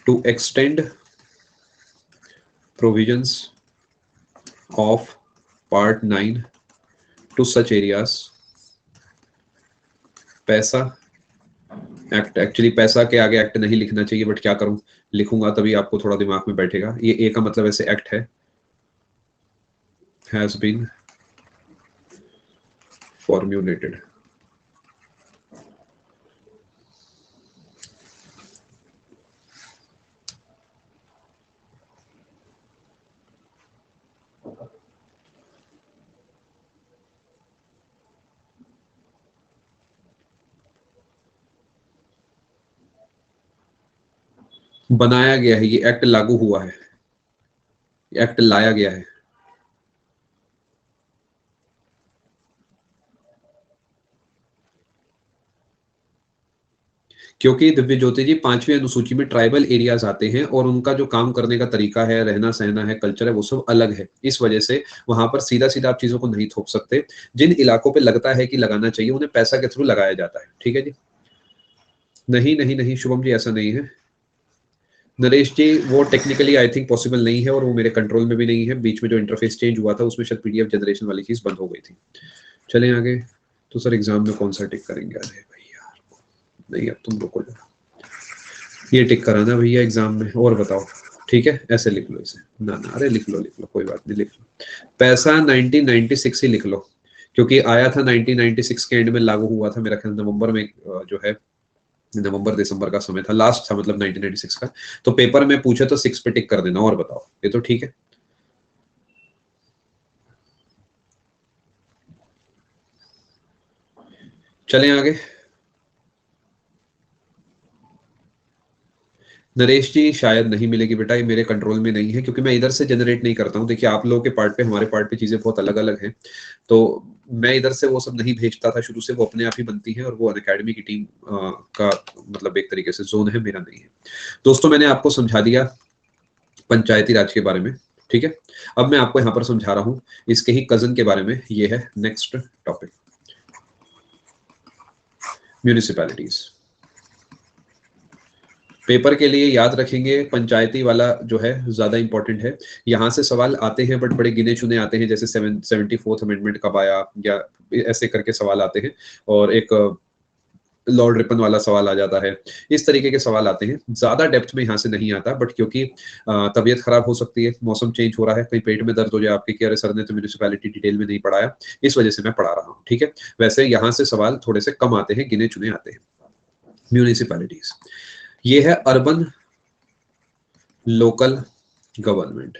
To extend provisions of part 9 to such areas, PESA act. Actually PESA के आगे एक्ट नहीं लिखना चाहिए, बट क्या करूं, लिखूंगा तभी आपको थोड़ा दिमाग में बैठेगा। ये ए का मतलब ऐसे एक्ट है, हैज बीन फॉर्म्युलेटेड। बनाया गया है, ये एक्ट लागू हुआ है, एक्ट लाया गया है। क्योंकि दिव्य ज्योति जी, 5वीं अनुसूची में ट्राइबल एरियाज आते हैं और उनका जो काम करने का तरीका है, रहना सहना है, कल्चर है, वो सब अलग है। इस वजह से वहां पर सीधा सीधा आप चीजों को नहीं थोप सकते। जिन इलाकों पे लगता है कि लगाना चाहिए उन्हें पैसा के थ्रू लगाया जाता है, ठीक है जी। नहीं नहीं नहीं शुभम जी, ऐसा नहीं है नरेश जी, वो टेक्निकली आई थिंक पॉसिबल नहीं है, और वो मेरे कंट्रोल में भी नहीं है। बीच में जो इंटरफेस चेंज हुआ था उसमें शायद पीडीएफ जनरेशन वाली चीज बंद हो गई थी। चलें आगे। तो सर एग्जाम में कौन सा टिक करेंगे? अरे भैया नहीं, अब तुम रुको जरा, ये टिक कराना भैया एग्जाम में, और बताओ, ठीक है। ऐसे लिख लो इसे, ना ना, अरे लिख लो कोई बात नहीं, लिख लो पैसा 1996 ही लिख लो, क्योंकि आया था 1996 के एंड में, लागू हुआ था मेरा ख्याल नवंबर में, जो है नवंबर दिसंबर का समय था, लास्ट था मतलब 1996 का। तो पेपर में पूछे तो 6 पे टिक कर देना, और बताओ, ये तो ठीक है। चलें आगे। नरेश जी शायद नहीं मिलेगी बेटा, ये मेरे कंट्रोल में नहीं है, क्योंकि मैं इधर से जनरेट नहीं करता हूँ। देखिए आप लोगों के पार्ट पे, हमारे पार्ट पे चीजें बहुत अलग अलग हैं, तो मैं इधर से वो सब नहीं भेजता था शुरू से, वो अपने आप ही बनती है, और वो अनअकैडमी की टीम का मतलब एक तरीके से जोन है, मेरा नहीं है। दोस्तों मैंने आपको समझा दिया पंचायती राज के बारे में, ठीक है। अब मैं आपको यहाँ पर समझा रहा हूँ इसके ही कजन के बारे में, ये है नेक्स्ट टॉपिक, म्यूनिसिपैलिटीज। पेपर के लिए याद रखेंगे, पंचायती वाला जो है ज्यादा इंपॉर्टेंट है। यहाँ से सवाल आते हैं, बट बड़े गिने चुने आते हैं, जैसे 74th अमेंडमेंट कब आया, या ऐसे करके सवाल आते हैं, और एक लॉर्ड रिपन वाला सवाल आ जाता है। इस तरीके के सवाल आते हैं, ज्यादा डेप्थ में यहाँ से नहीं आता, बट क्योंकि तबीयत खराब हो सकती है, मौसम चेंज हो रहा है, कहीं पेट में दर्द हो जाए आपके कि अरे सर ने तो म्यूनिसिपैलिटी डिटेल में नहीं पढ़ाया, इस वजह से मैं पढ़ा रहा हूँ, ठीक है। वैसे यहाँ से सवाल थोड़े से कम आते हैं, गिने चुने आते हैं। म्यूनिसिपैलिटीज, ये है urban local government,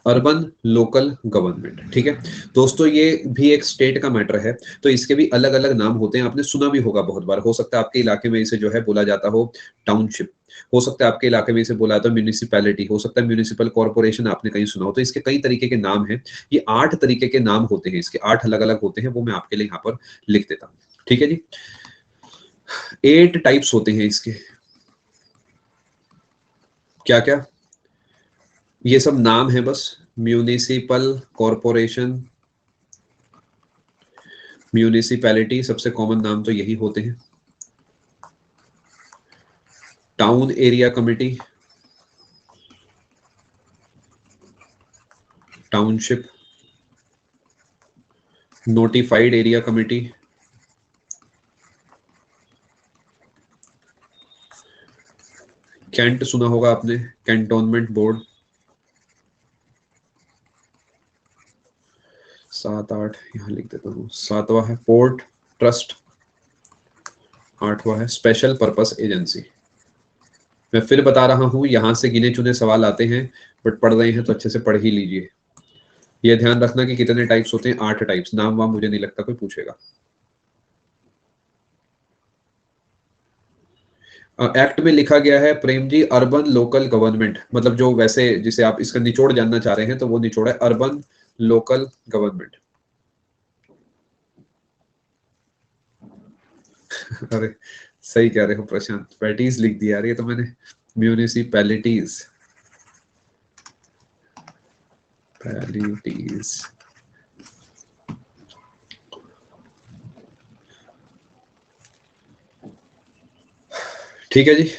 urban local government. ठीक है दोस्तों, ये भी एक स्टेट का मैटर है, तो इसके भी अलग अलग नाम होते हैं, आपने सुना भी होगा बहुत बार। हो सकता है आपके इलाके में इसे जो है बोला जाता हो टाउनशिप, हो सकता है आपके इलाके में इसे बोला जाता है म्यूनिसिपैलिटी, हो सकता है म्यूनिसिपल कॉर्पोरेशन आपने कहीं सुना हो। तो इसके कई तरीके के नाम हैं, ये 8 तरीके के नाम होते हैं, इसके 8 अलग अलग होते हैं, वो मैं आपके लिए यहाँ पर लिख देता हूँ। ठीक है जी, 8 टाइप्स होते हैं इसके। क्या क्या? ये सब नाम है बस। म्यूनिसिपल कॉर्पोरेशन, म्यूनिसिपैलिटी, सबसे कॉमन नाम तो यही होते हैं। Town area committee, township, notified area committee, cantt सुना होगा आपने, कैंटोनमेंट बोर्ड। 7 8 यहां लिख देता हूं। 7वां है पोर्ट ट्रस्ट, 8वां है स्पेशल पर्पस एजेंसी। मैं फिर बता रहा हूं, यहां से गिने चुने सवाल आते हैं, बट पढ़ रहे हैं तो अच्छे से पढ़ ही लीजिए। ये ध्यान रखना कि कितने टाइप्स होते हैं, 8 टाइप्स। नाम वाम मुझे नहीं लगता कोई पूछेगा। एक्ट में लिखा गया है Prem ji, urban local government, मतलब जो वैसे जिसे आप इसका निचोड़ जानना चाह रहे हैं तो वो निचोड़ है अर्बन लोकल गवर्नमेंट। अरे सही कह रहे हो प्रशांत, पैटीज लिख दिया यार ये तो मैंने, म्यूनिसिपैलिटीज, पैलिटीज। ठीक है जी।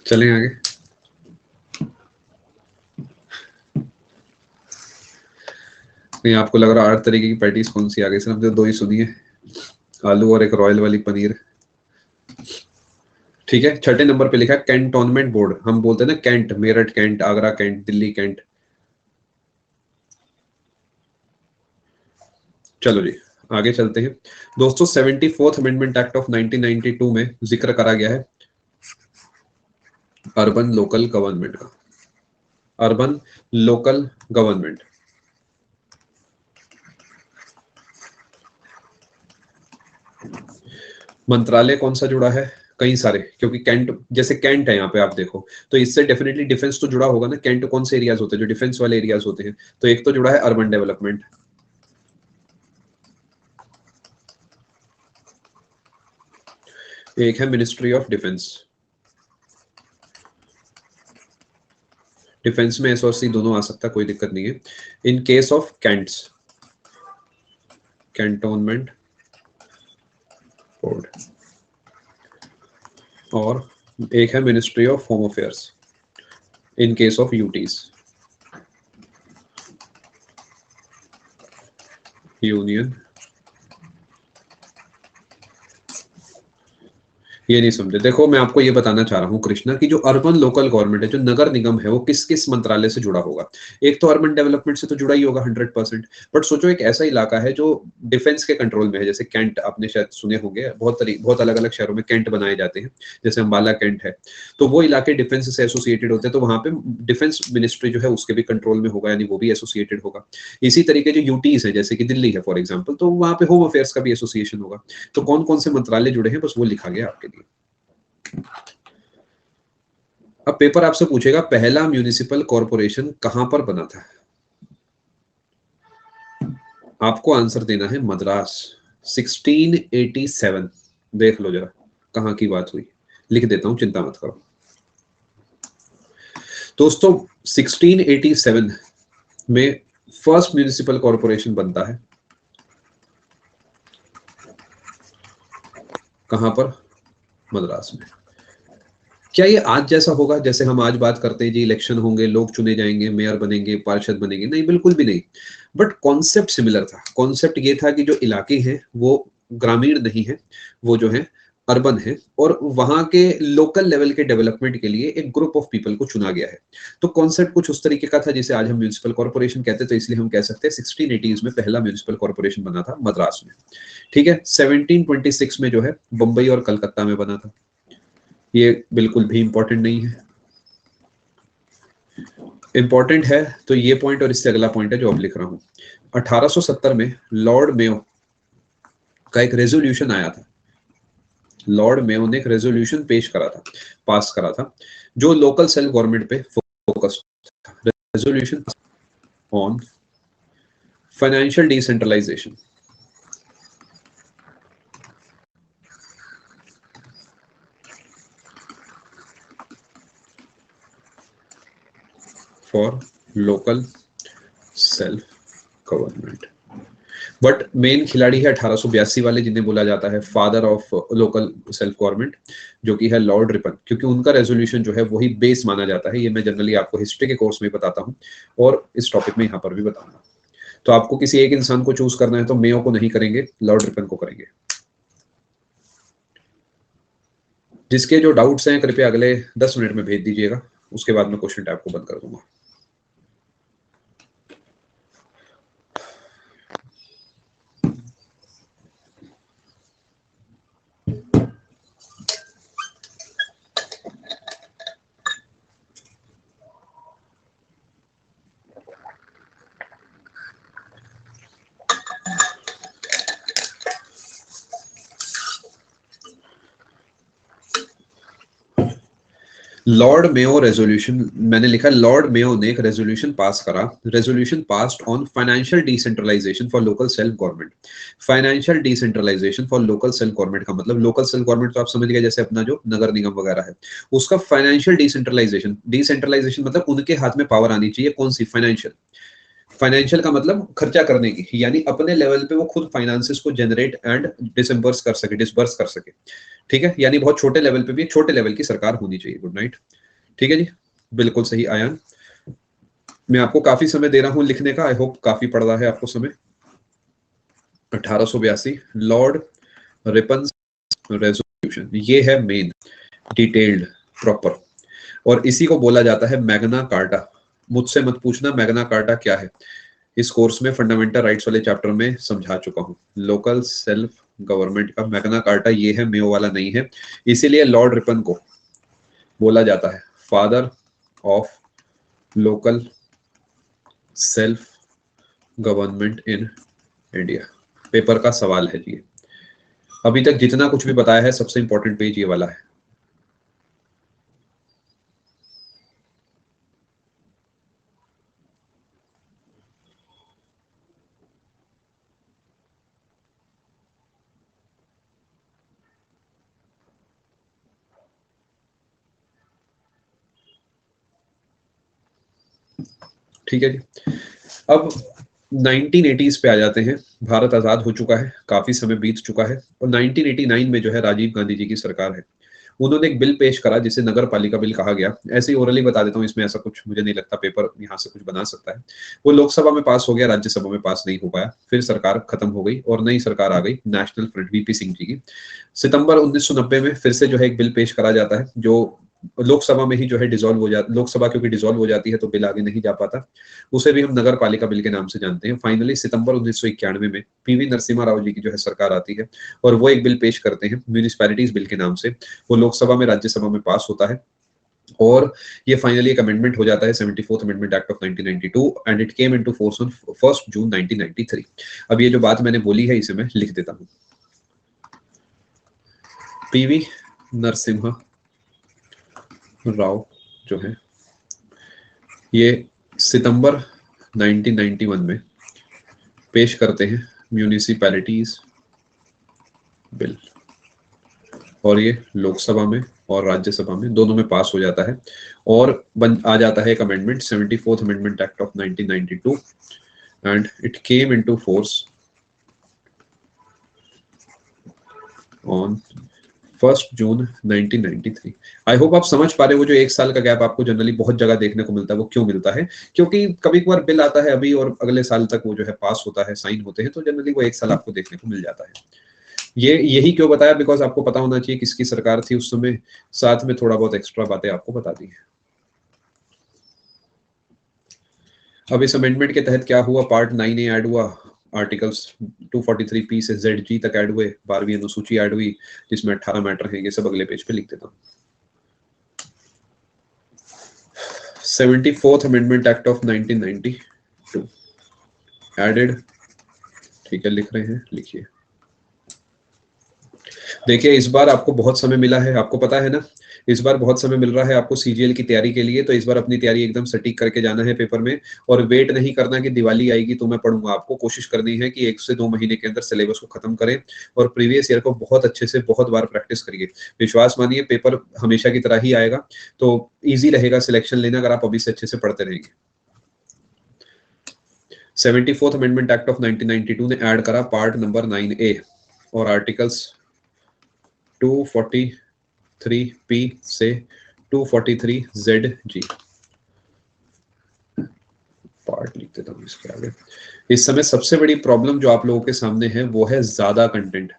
चलें आगे। नहीं आपको लग रहा 8 तरीके की पैटीज कौन सी आ गई? सिर्फ 2 ही सुनी है, आलू और एक रॉयल वाली पनीर। ठीक है, छठे नंबर पे लिखा है कैंटोनमेंट बोर्ड। हम बोलते हैं ना cantt, Meerut cantt, Agra cantt, Delhi cantt. चलो जी आगे चलते हैं दोस्तों। 74th अमेंडमेंट एक्ट ऑफ 1992 में जिक्र करा गया है अर्बन लोकल गवर्नमेंट का। अर्बन लोकल गवर्नमेंट, मंत्रालय कौन सा जुड़ा है? कई सारे, क्योंकि कैंट, जैसे कैंट है यहाँ पे आप देखो, तो इससे डेफिनेटली डिफेंस तो जुड़ा होगा ना। कैंट कौन से एरियाज होते हैं? जो डिफेंस वाले एरियाज होते हैं। तो एक तो जुड़ा है अर्बन डेवलपमेंट, एक है मिनिस्ट्री ऑफ डिफेंस। डिफेंस में एस और सी दोनों आ सकता है, कोई दिक्कत नहीं है। In case of cantts, cantonment board, और एक है ministry of home affairs in case of UTs, union. ये नहीं समझे? देखो मैं आपको ये बताना चाह रहा हूँ कृष्णा कि जो अर्बन लोकल गवर्नमेंट है, जो नगर निगम है, वो किस किस मंत्रालय से जुड़ा होगा? एक तो अर्बन डेवलपमेंट से तो जुड़ा ही होगा 100%। बट सोचो एक ऐसा इलाका है जो डिफेंस के कंट्रोल में है, जैसे कैंट, आपने शायद सुने होंगे, बहुत अलग अलग शहरों में कैंट बनाए जाते हैं, जैसे अम्बाला कैंट है। तो वो इलाके डिफेंस से एसोसिएटेड होते हैं, तो वहां पे डिफेंस मिनिस्ट्री जो है उसके भी कंट्रोल में होगा, यानी वो भी एसोसिएटेड होगा। इसी तरीके जो यूटीज है, जैसे कि दिल्ली है फॉर एग्जाम्पल, तो वहां पे होम अफेयर्स का भी एसोसिएशन होगा। तो कौन कौन से मंत्रालय जुड़े हैं, बस वो लिखा गया आपके लिए। अब पेपर आपसे पूछेगा पहला म्यूनिसिपल कॉर्पोरेशन कहां पर बना था? आपको आंसर देना है मद्रास, 1687। देख लो जरा कहां की बात हुई, लिख देता हूं, चिंता मत करो दोस्तों। 1687 में फर्स्ट म्यूनिसिपल कॉर्पोरेशन बनता है। कहां पर? मद्रास में। क्या ये आज जैसा होगा? जैसे हम आज बात करते हैं जी इलेक्शन होंगे, लोग चुने जाएंगे, मेयर बनेंगे, पार्षद बनेंगे? नहीं, बिल्कुल भी नहीं। बट कॉन्सेप्ट सिमिलर था। कॉन्सेप्ट ये था कि जो इलाके हैं वो ग्रामीण नहीं है, वो जो है अर्बन है और वहां के लोकल लेवल के डेवलपमेंट के लिए एक ग्रुप ऑफ पीपल को चुना गया है। तो कॉन्सेप्ट कुछ उस तरीके का था जिसे आज हम म्यूनिसिपल कॉर्पोरेशन कहते हैं, तो इसलिए हम कह सकते हैं 1680s में पहला म्यूनिसिपल कॉर्पोरेशन बना था मद्रास में। ठीक है, 1726 में जो है बंबई और कलकत्ता में बना था। ये बिल्कुल भी इंपॉर्टेंट नहीं है, इंपॉर्टेंट है तो ये पॉइंट और इससे अगला पॉइंट है जो अब लिख रहा हूं। 1870 में लॉर्ड मेयो का एक रेजोल्यूशन आया था। लॉर्ड मेयो ने एक रेजोल्यूशन पेश करा था, पास करा था, जो लोकल सेल्फ गवर्नमेंट पे फोकस था। Resolution on financial decentralization. For local self government. But main खिलाड़ी है 1882 वाले, जिन्हें बोला जाता है father of local self government, जो कि है लॉर्ड रिपन, क्योंकि उनका रेजोल्यूशन जो है वही बेस माना जाता है। ये मैं जनरली आपको हिस्ट्री के कोर्स में बताता हूँ और इस टॉपिक में यहाँ पर भी बताऊंगा। तो आपको किसी एक इंसान को चूज करना है तो मेयो को नहीं करेंगे, लॉर्ड रिपन को करेंगे। जिसके जो डाउट्स हैं कृपया अगले 10 मिनट में भेज दीजिएगा, उसके बाद मैं क्वेश्चन टैब को बंद कर दूंगा। लॉर्ड मेयो रेजोल्यूशन, मैंने लिखा लॉर्ड मेयो ने एक रेजोल्यूशन पास करा, resolution passed on financial decentralization for local self government. Financial decentralization for local self government का मतलब, लोकल सेल्फ गवर्नमेंट तो आप समझ गए, जैसे अपना जो नगर निगम वगैरह है, उसका फाइनेंशियल डिसेंट्रलाइजेशन। डिसेंट्रलाइजेशन मतलब उनके हाथ में पावर आनी चाहिए, कौन सी? फाइनेंशियल। फाइनेंशियल का मतलब खर्चा करने की, यानी अपने लेवल पे वो खुद फाइनेंसेस को जनरेट एंड डिसबर्स कर सके, डिसबर्स कर सके। ठीक है, यानी बहुत छोटे लेवल पे भी एक छोटे लेवल की सरकार होनी चाहिए। Good night. ठीक है जी, बिल्कुल सही आयान। मैं आपको काफी समय दे रहा हूं लिखने का, आई होप काफी पड़ रहा है आपको समय। 1882 लॉर्ड रिपन रेजोल्यूशन, ये है मेन, डिटेल्ड, प्रॉपर, और इसी को बोला जाता है मैग्ना कार्टा। मुझसे मत पूछना मैग्ना कार्टा क्या है, इस कोर्स में फंडामेंटल राइट्स वाले चैप्टर में समझा चुका हूं। लोकल सेल्फ गवर्नमेंट का मैग्ना कार्टा ये है, मेयो वाला नहीं है। इसीलिए लॉर्ड रिपन को बोला जाता है father of local self government in India. Paper का सवाल है जी। अभी तक जितना कुछ भी बताया है सबसे इंपॉर्टेंट पेज ये वाला है। ठीक है जी, अब 1980s पे आ जाते हैं। भारत आजाद हो चुका है, काफी समय बीत चुका है, और 1989 में जो है राजीव गांधी जी की सरकार है। उन्होंने एक बिल पेश करा जिसे नगर पालिका बिल कहा गया। ऐसे ही ओरली बता देता हूँ, इसमें ऐसा कुछ मुझे नहीं लगता पेपर यहाँ से कुछ बना सकता है। वो लोकसभा में पास हो गया, राज्यसभा में पास नहीं हो पाया, फिर सरकार खत्म हो गई और नई सरकार आ गई national front, VP Singh ji की। सितंबर 1990 में फिर से जो है एक बिल पेश करा जाता है, जो लोकसभा में ही जो है डिसॉल्व हो जाता, लोकसभा क्योंकि डिसॉल्व हो जाती है तो बिल आगे नहीं जा पाता, उसे भी हम नगर पालिका बिल के नाम से जानते हैं। फाइनली सितंबर 1991 में पीवी नरसिम्हा राव जी की जो है सरकार आती है और वो एक बिल पेश करते हैं म्यूनिसिपैलिटीज बिल के नाम से। वो लोकसभा में, राज्यसभा में पास होता है और ये फाइनली एक अमेंडमेंट हो जाता है, 74th amendment act of 1992, and it came into force on 1 जून 1993। अब ये जो बात मैंने बोली है इसे मैं लिख देता हूं। पीवी नरसिम्हा राव जो है ये सितंबर 1991 में पेश करते हैं म्यूनिसिपैलिटीज बिल, और ये लोकसभा में और राज्यसभा में दोनों में पास हो जाता है और आ जाता है एक amendment, 74th amendment act of 1992, and it came into force on 1 June 1993। I hope आप समझ पा रहे हो जो एक साल का गैप आपको जनरली बहुत जगह देखने को मिलता है वो क्यों मिलता है, क्योंकि कभी कभार बिल आता है अभी और अगले साल तक वो जो है पास होता है, साइन होते हैं, तो जनरली वो एक साल आपको देखने को मिल जाता है। ये यही क्यों बताया, बिकॉज आपको पता होना चाहिए किसकी सरकार थी उस समय, साथ में थोड़ा बहुत एक्स्ट्रा बातें आपको बता दी है। अब इस अमेंडमेंट के तहत क्या हुआ, पार्ट 9A ऐड हुआ, आर्टिकल्स 243P से ZG तक ऐड हुए, 12वीं अनुसूची ऐड हुई, जिसमें 18 मैटर हैं, ये सब अगले पेज पे लिख देता हूँ। 74th amendment act of 1992 added, ठीक है, लिख रहे हैं, लिखिए। देखिए इस बार आपको बहुत समय मिला है, आपको पता है ना, इस बार बहुत समय मिल रहा है आपको सीजीएल की तैयारी के लिए, तो इस बार अपनी तैयारी एकदम सटीक करके जाना है पेपर में, और वेट नहीं करना कि दिवाली आएगी तो मैं पढ़ूंगा। आपको कोशिश करनी है कि 1 से 2 महीने के अंदर सिलेबस को खत्म करें और प्रीवियस ईयर को बहुत अच्छे से बहुत बार प्रैक्टिस करिए। विश्वास मानिए पेपर हमेशा की तरह ही आएगा, तो ईजी रहेगा सिलेक्शन लेना अगर आप अभी से अच्छे से पढ़ते रहेंगे। 74th अमेंडमेंट एक्ट ऑफ 1992 ने ऐड करा पार्ट नंबर 9A और आर्टिकल्स 243P से 243ZG। पार्ट लिख देता हूँ इसके आगे। इस समय सबसे बड़ी प्रॉब्लम जो आप लोगों के सामने है वो है ज्यादा कंटेंट।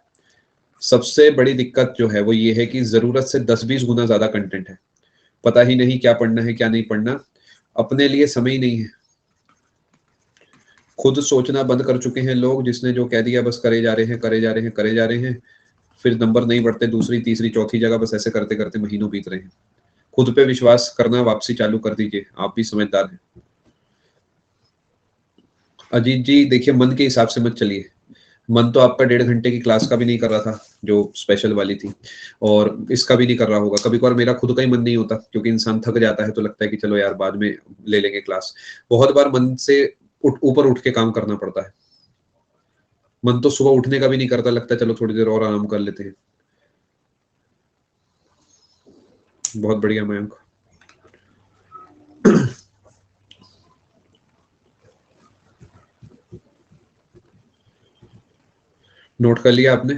सबसे बड़ी दिक्कत जो है वो ये है कि जरूरत से 10-20 गुना ज्यादा कंटेंट है, पता ही नहीं क्या पढ़ना है क्या नहीं पढ़ना, अपने लिए समय ही नहीं है, खुद सोचना बंद कर चुके हैं लोग, जिसने जो कह दिया बस करे जा रहे हैं करे जा रहे हैं करे जा रहे हैं, फिर नंबर नहीं बढ़ते, दूसरी तीसरी चौथी जगह, बस ऐसे करते करते महीनों बीत रहे हैं। खुद पे विश्वास करना वापसी चालू कर दीजिए, आप भी समझदार हैं। अजीत जी देखिए मन के हिसाब से मत चलिए, मन तो आपका 1.5 घंटे की क्लास का भी नहीं कर रहा था जो स्पेशल वाली थी, और इसका भी नहीं कर रहा होगा। कभी कभार मेरा खुद का ही मन नहीं होता, क्योंकि इंसान थक जाता है तो लगता है कि चलो यार बाद में ले लेंगे क्लास। बहुत बार मन से ऊपर उठ के काम करना पड़ता है, मन तो सुबह उठने का भी नहीं करता, लगता है चलो थोड़ी देर और आराम कर लेते हैं। बहुत बढ़िया मयंक। नोट कर लिया आपने?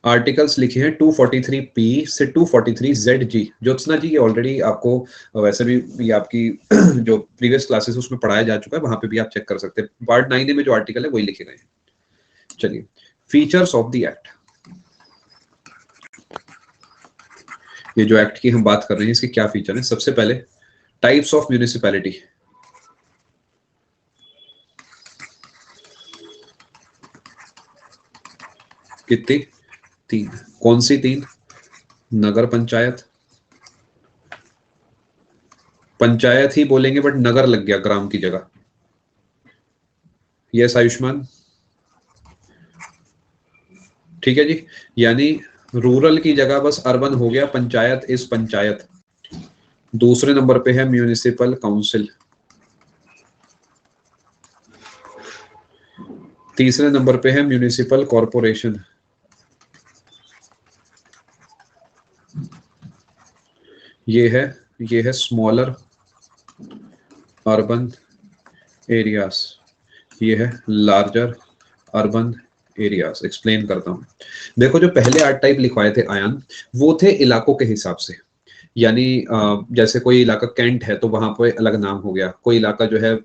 आर्टिकल्स लिखे हैं 243P से 243ZG। ज्योत्सना जी ये ऑलरेडी आपको वैसे भी ये आपकी जो प्रीवियस क्लासेस उसमें पढ़ाया जा चुका है, वहां पे भी आप चेक कर सकते हैं। पार्ट 9A में जो आर्टिकल है वही लिखे गए हैं। चलिए, फीचर्स ऑफ द एक्ट। ये जो एक्ट की हम बात कर रहे हैं इसके क्या फीचर है? सबसे पहले टाइप्स ऑफ म्यूनिसिपैलिटी। कितनी? 3। कौन सी 3? नगर पंचायत, पंचायत ही बोलेंगे बट नगर लग गया ग्राम की जगह। यस आयुष्मान, ठीक है जी, यानी रूरल की जगह बस अर्बन हो गया, पंचायत इस पंचायत। दूसरे नंबर पे है म्यूनिसिपल काउंसिल, तीसरे नंबर पे है म्यूनिसिपल कॉरपोरेशन, ये है स्मॉलर अर्बन एरियाज, ये है लार्जर अर्बन एरियाज। एक्सप्लेन करता हूं। देखो जो पहले 8 टाइप लिखवाए थे आयान, वो थे इलाकों के हिसाब से, यानी जैसे कोई इलाका कैंट है तो वहां पे अलग नाम हो गया, कोई इलाका जो है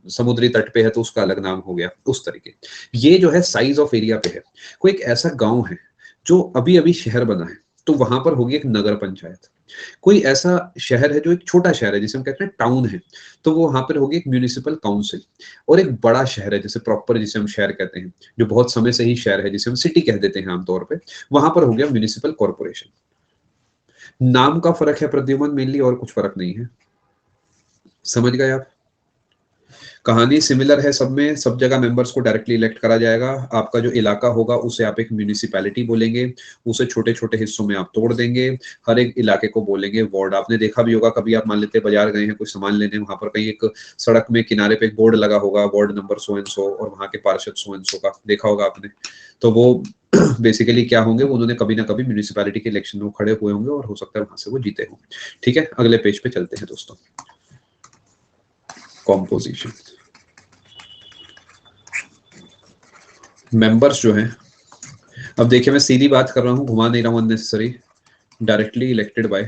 समुद्री तट पे है तो उसका अलग नाम हो गया, उस तरीके। ये जो है साइज ऑफ एरिया पे है। कोई एक ऐसा गांव है जो अभी अभी शहर बना है, तो वहां पर होगी एक नगर पंचायत। कोई ऐसा शहर है जो एक छोटा शहर है जिसे हम कहते हैं टाउन है, तो वो वहां पर होगी एक म्यूनिसिपल काउंसिल। और एक बड़ा शहर है जैसे प्रॉपर जिसे हम शहर कहते हैं, जो बहुत समय से ही शहर है, जिसे हम सिटी कह देते हैं आमतौर पे, वहां पर हो गया म्यूनिसिपल कॉर्पोरेशन। नाम का फर्क है प्रद्युमन, मेनली, और कुछ फर्क नहीं है। समझ गए आप? कहानी सिमिलर है सब में, सब जगह मेंबर्स को डायरेक्टली इलेक्ट करा जाएगा। आपका जो इलाका होगा उसे आप एक म्यूनिसिपैलिटी बोलेंगे, उसे छोटे छोटे हिस्सों में आप तोड़ देंगे, हर एक इलाके को बोलेंगे वार्ड। आपने देखा भी होगा, कभी आप मान लेते हैं बाजार गए हैं कुछ सामान लेने, वहां पर कहीं एक सड़क में किनारे पे एक बोर्ड लगा होगा, ward number so and so और वहां के पार्षद सो एंड सो का, देखा होगा आपने। तो वो बेसिकली क्या होंगे, वो उन्होंने कभी ना कभी म्यूनिसिपैलिटी के इलेक्शन में खड़े हुए होंगे और हो सकता है वहां से वो जीते हों। ठीक है, अगले पेज पे चलते हैं दोस्तों। कॉम्पोजिशन, मेंबर्स जो हैं, अब देखिए मैं सीधी बात कर रहा हूं, घुमा नहीं रहा हूं unnecessary. Directly elected by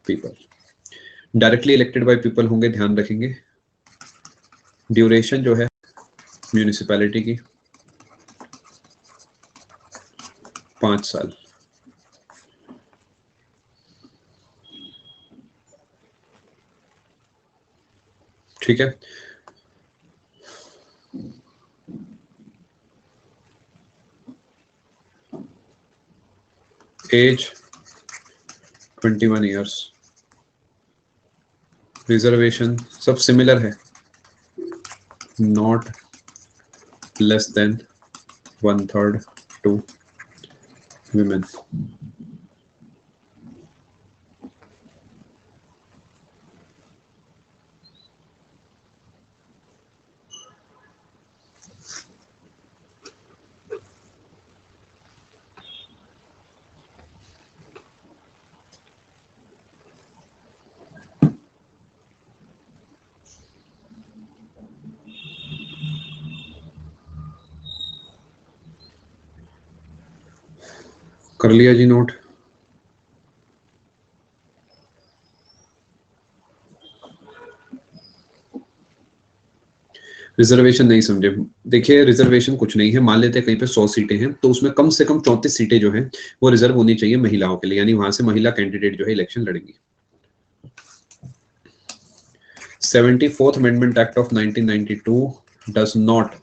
people, directly elected by people होंगे, ध्यान रखेंगे। ड्यूरेशन जो है म्यूनिसिपैलिटी की 5 साल। ठीक है, एज 21 ईयर्स, रिजर्वेशन सब सिमिलर है, not less than 1/3 to women। कर लिया जी नोट। रिजर्वेशन नहीं समझे, देखिए रिजर्वेशन कुछ नहीं है, मान लेते हैं कहीं पे 100 सीटें हैं तो उसमें कम से कम 34 सीटें जो हैं वो रिजर्व होनी चाहिए महिलाओं के लिए, यानी वहां से महिला कैंडिडेट जो है इलेक्शन लड़ेंगी। 74th Amendment Act of 1992 does not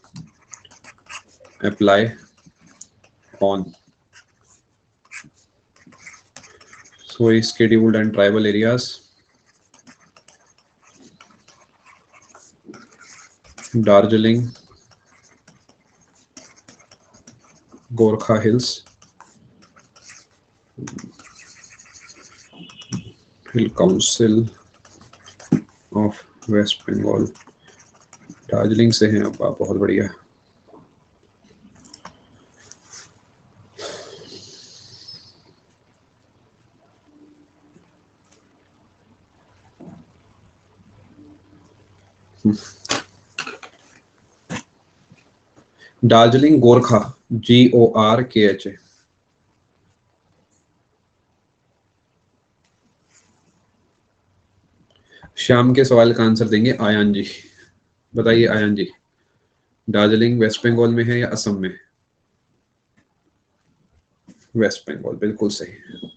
apply on so scheduled and tribal areas, Darjeeling, Gorkha Hills, Hill Council of West Bengal। Darjeeling से हैं अब आप, बहुत बढ़िया। दार्जिलिंग गोरखा, GORKHA। श्याम के सवाल का आंसर देंगे आयान जी। बताइए आयान जी, दार्जिलिंग वेस्ट बंगाल में है या असम में? वेस्ट बंगाल, बिल्कुल सही।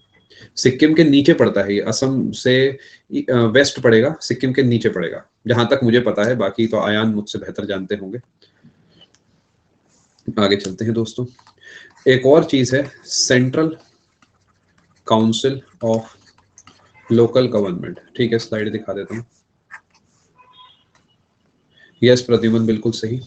सिक्किम के नीचे पड़ता है ये, असम से वेस्ट पड़ेगा, सिक्किम के नीचे पड़ेगा जहां तक मुझे पता है, बाकी तो आयान मुझसे बेहतर जानते होंगे। आगे चलते हैं दोस्तों। एक और चीज है, central council of local government. ठीक है, स्लाइड दिखा देता हूँ। यस प्रद्युमन, बिल्कुल सही।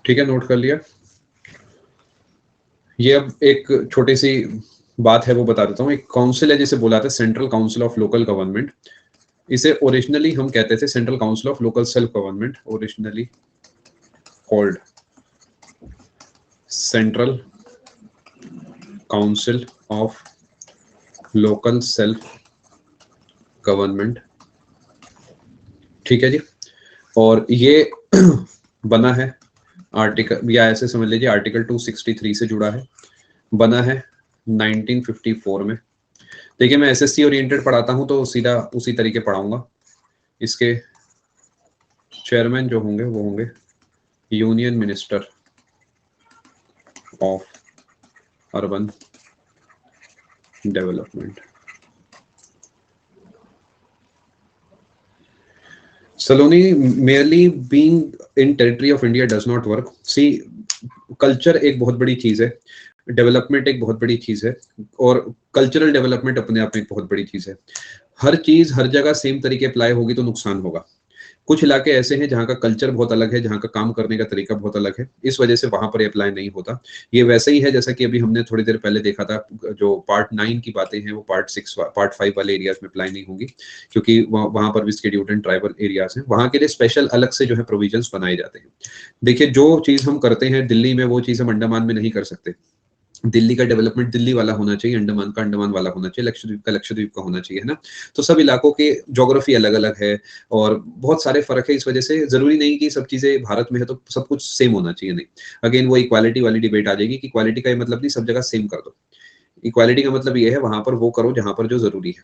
ठीक है, नोट कर लिया। ये अब एक छोटी सी बात है वो बता देता हूँ। एक काउंसिल है जिसे बुलाते हैं central council of local government. इसे ओरिजिनली हम कहते थे central council of local self government, originally called central council of local self government. ठीक है जी, और ये बना है आर्टिकल, या ऐसे समझ लीजिए आर्टिकल 263 से जुड़ा है, बना है 1954 में। देखिए मैं एसएससी ओरिएंटेड पढ़ाता हूं तो सीधा उसी तरीके पढ़ाऊंगा। इसके चेयरमैन जो होंगे वो होंगे union minister of urban development. Saloni, merely being in territory of India does not work. See, culture एक बहुत बड़ी चीज है, डेवलपमेंट एक बहुत बड़ी चीज है, और कल्चरल डेवलपमेंट अपने आप में एक बहुत बड़ी चीज है। हर चीज हर जगह सेम तरीके अप्लाई होगी तो नुकसान होगा। कुछ इलाके ऐसे हैं जहाँ का कल्चर बहुत अलग है, जहाँ का काम करने का तरीका बहुत अलग है, इस वजह से वहां पर अप्लाई नहीं होता। ये वैसे ही है जैसा कि अभी हमने थोड़ी देर पहले देखा था, जो पार्ट 9 की बातें हैं वो पार्ट 5 वाले एरियाज में अप्लाई नहीं होंगी, क्योंकि वहां पर भी शेड्यूल्ड एंड ट्राइबल एरियाज हैं, वहां के लिए स्पेशल अलग से जो है प्रोविजंस बनाए जाते हैं। देखिए जो चीज हम करते हैं दिल्ली में वो चीज हम अंडमान में नहीं कर सकते। दिल्ली का डेवलपमेंट दिल्ली वाला होना चाहिए, अंडमान का अंडमान वाला होना चाहिए, लक्षद्वीप का लक्षद्वीप का होना चाहिए, है ना। तो सब इलाकों के ज्योग्राफी अलग अलग है और बहुत सारे फर्क है। इस वजह से जरूरी नहीं कि सब चीजें भारत में है तो सब कुछ सेम होना चाहिए, नहीं। अगेन वो इक्वालिटी वाली डिबेट आ जाएगी कि इक्वालिटी का ये मतलब नहीं सब जगह सेम कर दो। इक्वालिटी का मतलब ये है वहां पर वो करो जहां पर जो जरूरी है।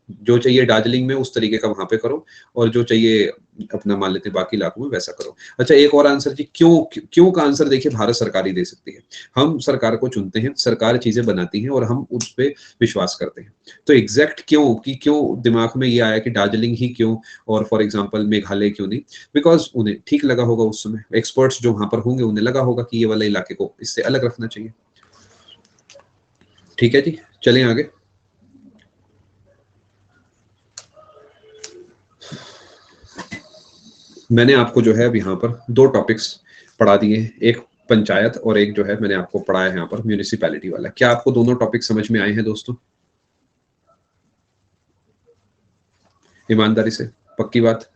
जो चाहिए दार्जिलिंग में उस तरीके का वहां पे करो, और जो चाहिए अपना मान लेते हैं बाकी इलाकों में वैसा करो। अच्छा, एक और आंसर जी, क्यों क्यों का आंसर देखिए भारत सरकार ही दे सकती है। हम सरकार को चुनते हैं, सरकार चीजें बनाती है और हम उस पर विश्वास करते हैं। तो एग्जैक्ट क्यों कि क्यों दिमाग में ये आया कि दार्जिलिंग ही क्यों, और फॉर एग्जाम्पल मेघालय क्यों नहीं, बिकॉज उन्हें ठीक लगा होगा उस समय, एक्सपर्ट्स जो वहां पर होंगे उन्हें लगा होगा कि ये वाले इलाके को इससे अलग रखना चाहिए। ठीक है जी, चलें आगे। मैंने आपको जो है अब यहाँ पर दो टॉपिक्स पढ़ा दिए, एक पंचायत और एक जो है मैंने आपको पढ़ाया है यहाँ पर म्यूनिसिपैलिटी वाला। क्या आपको दोनों टॉपिक समझ में आए हैं दोस्तों? ईमानदारी से, पक्की बात।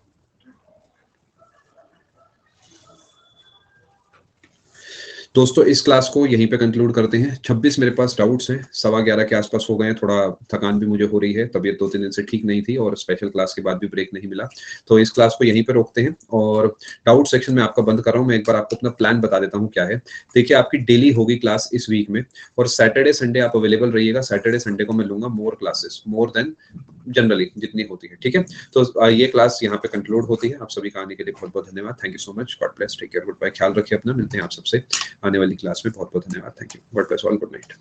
दोस्तों इस क्लास को यहीं पे कंक्लूड करते हैं। 26 मेरे पास डाउट्स हैं, 11:15 के आसपास हो गए हैं। थोड़ा थकान भी मुझे हो रही है, तबीयत 2-3 दिन से ठीक नहीं थी और स्पेशल क्लास के बाद भी ब्रेक नहीं मिला, तो इस क्लास को यहीं पे रोकते हैं और डाउट सेक्शन में आपका बंद कर रहा हूँ। मैं एक बार आपको अपना प्लान बता देता हूँ क्या है। देखिए, आपकी डेली होगी क्लास इस वीक में, और सैटरडे संडे आप अवेलेबल रहिएगा। सैटरडे संडे को मैं लूंगा more classes, more than generally जितनी होती है। ठीक है, तो ये क्लास यहाँ पे कंक्लूड होती है। आप सभी का आने के लिए बहुत बहुत धन्यवाद। Thank you so much. God bless, take care, goodbye, ख्याल रखिए अपना। मिलते हैं आप सबसे आने वाली क्लास में। बहुत बहुत धन्यवाद। Thank you, God bless all, good night.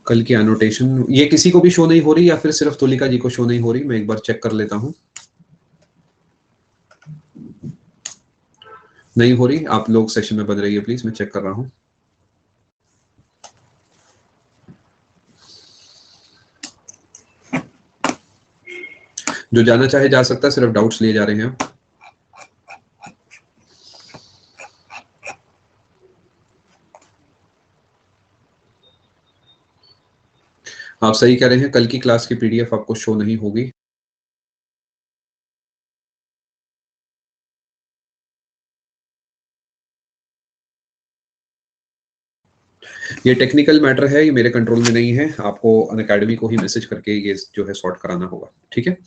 कल की एनोटेशन ये किसी को भी शो नहीं हो रही या फिर सिर्फ तुलिका जी को शो नहीं हो रही? मैं एक बार चेक कर लेता हूँ। नहीं हो रही, आप लोग सेशन में बन रही है प्लीज, मैं चेक कर रहा हूँ। जो जाना चाहे जा सकता है, सिर्फ डाउट्स लिए जा रहे हैं। आप सही कह रहे हैं, कल की क्लास की पीडीएफ आपको शो नहीं होगी। ये टेक्निकल मैटर है, ये मेरे कंट्रोल में नहीं है। आपको अनअकैडमी को ही मैसेज करके ये जो है सॉर्ट कराना होगा। ठीक है,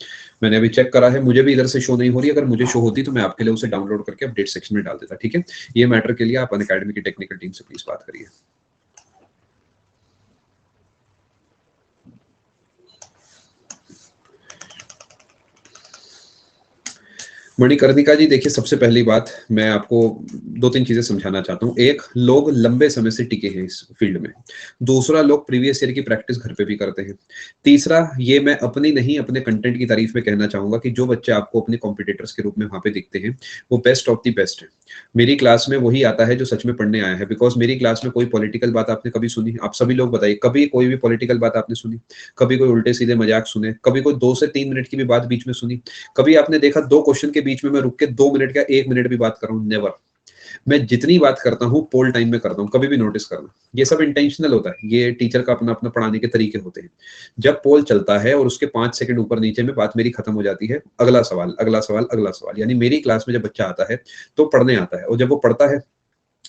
मैंने अभी चेक करा है, मुझे भी इधर से शो नहीं हो रही। अगर मुझे शो होती तो मैं आपके लिए उसे डाउनलोड करके अपडेट सेक्शन में डाल देता। ठीक है, ये मैटर के लिए आप अनअकैडमी की टेक्निकल टीम से प्लीज बात करिए। मणिकर्णिका जी, देखिए सबसे पहली बात मैं आपको 2-3 चीजें समझाना चाहता हूँ। एक, लोग लंबे समय से टिके हैं इस फील्ड में। दूसरा, लोग प्रीवियस ईयर की प्रैक्टिस घर पे भी करते हैं। तीसरा, ये मैं अपनी नहीं अपने कंटेंट की तारीफ में कहना चाहूंगा कि जो बच्चे आपको अपने कॉम्पिटिटर्स के रूप में वहां पे दिखते हैं, वो बेस्ट ऑफ द बेस्ट है। मेरी क्लास में वही आता है जो सच में पढ़ने आया है। बिकॉज मेरी क्लास में कोई पॉलिटिकल बात आपने कभी सुनी? आप सभी लोग बताइए, कभी कोई भी पॉलिटिकल बात आपने सुनी? कभी कोई उल्टे सीधे मजाक सुने? कभी कोई 2 से 3 मिनट की भी बात बीच में सुनी? कभी आपने देखा 2 क्वेश्चन के बीच में मैं रुक के 2 मिनट का 1 मिनट भी बात कर रहा हूँ? नेवर। मैं जितनी बात करता हूँ पोल टाइम में करता हूँ, कभी भी नोटिस करना। ये सब इंटेंशनल होता है, ये टीचर का अपना अपना पढ़ाने के तरीके होते हैं। जब पोल चलता है और उसके 5 सेकंड ऊपर नीचे में बात मेरी खत्म हो जाती है, अगला सवाल, अगला सवाल, अगला सवाल। यानी मेरी क्लास में जब बच्चा आता है तो पढ़ने आता है, और जब वो पढ़ता है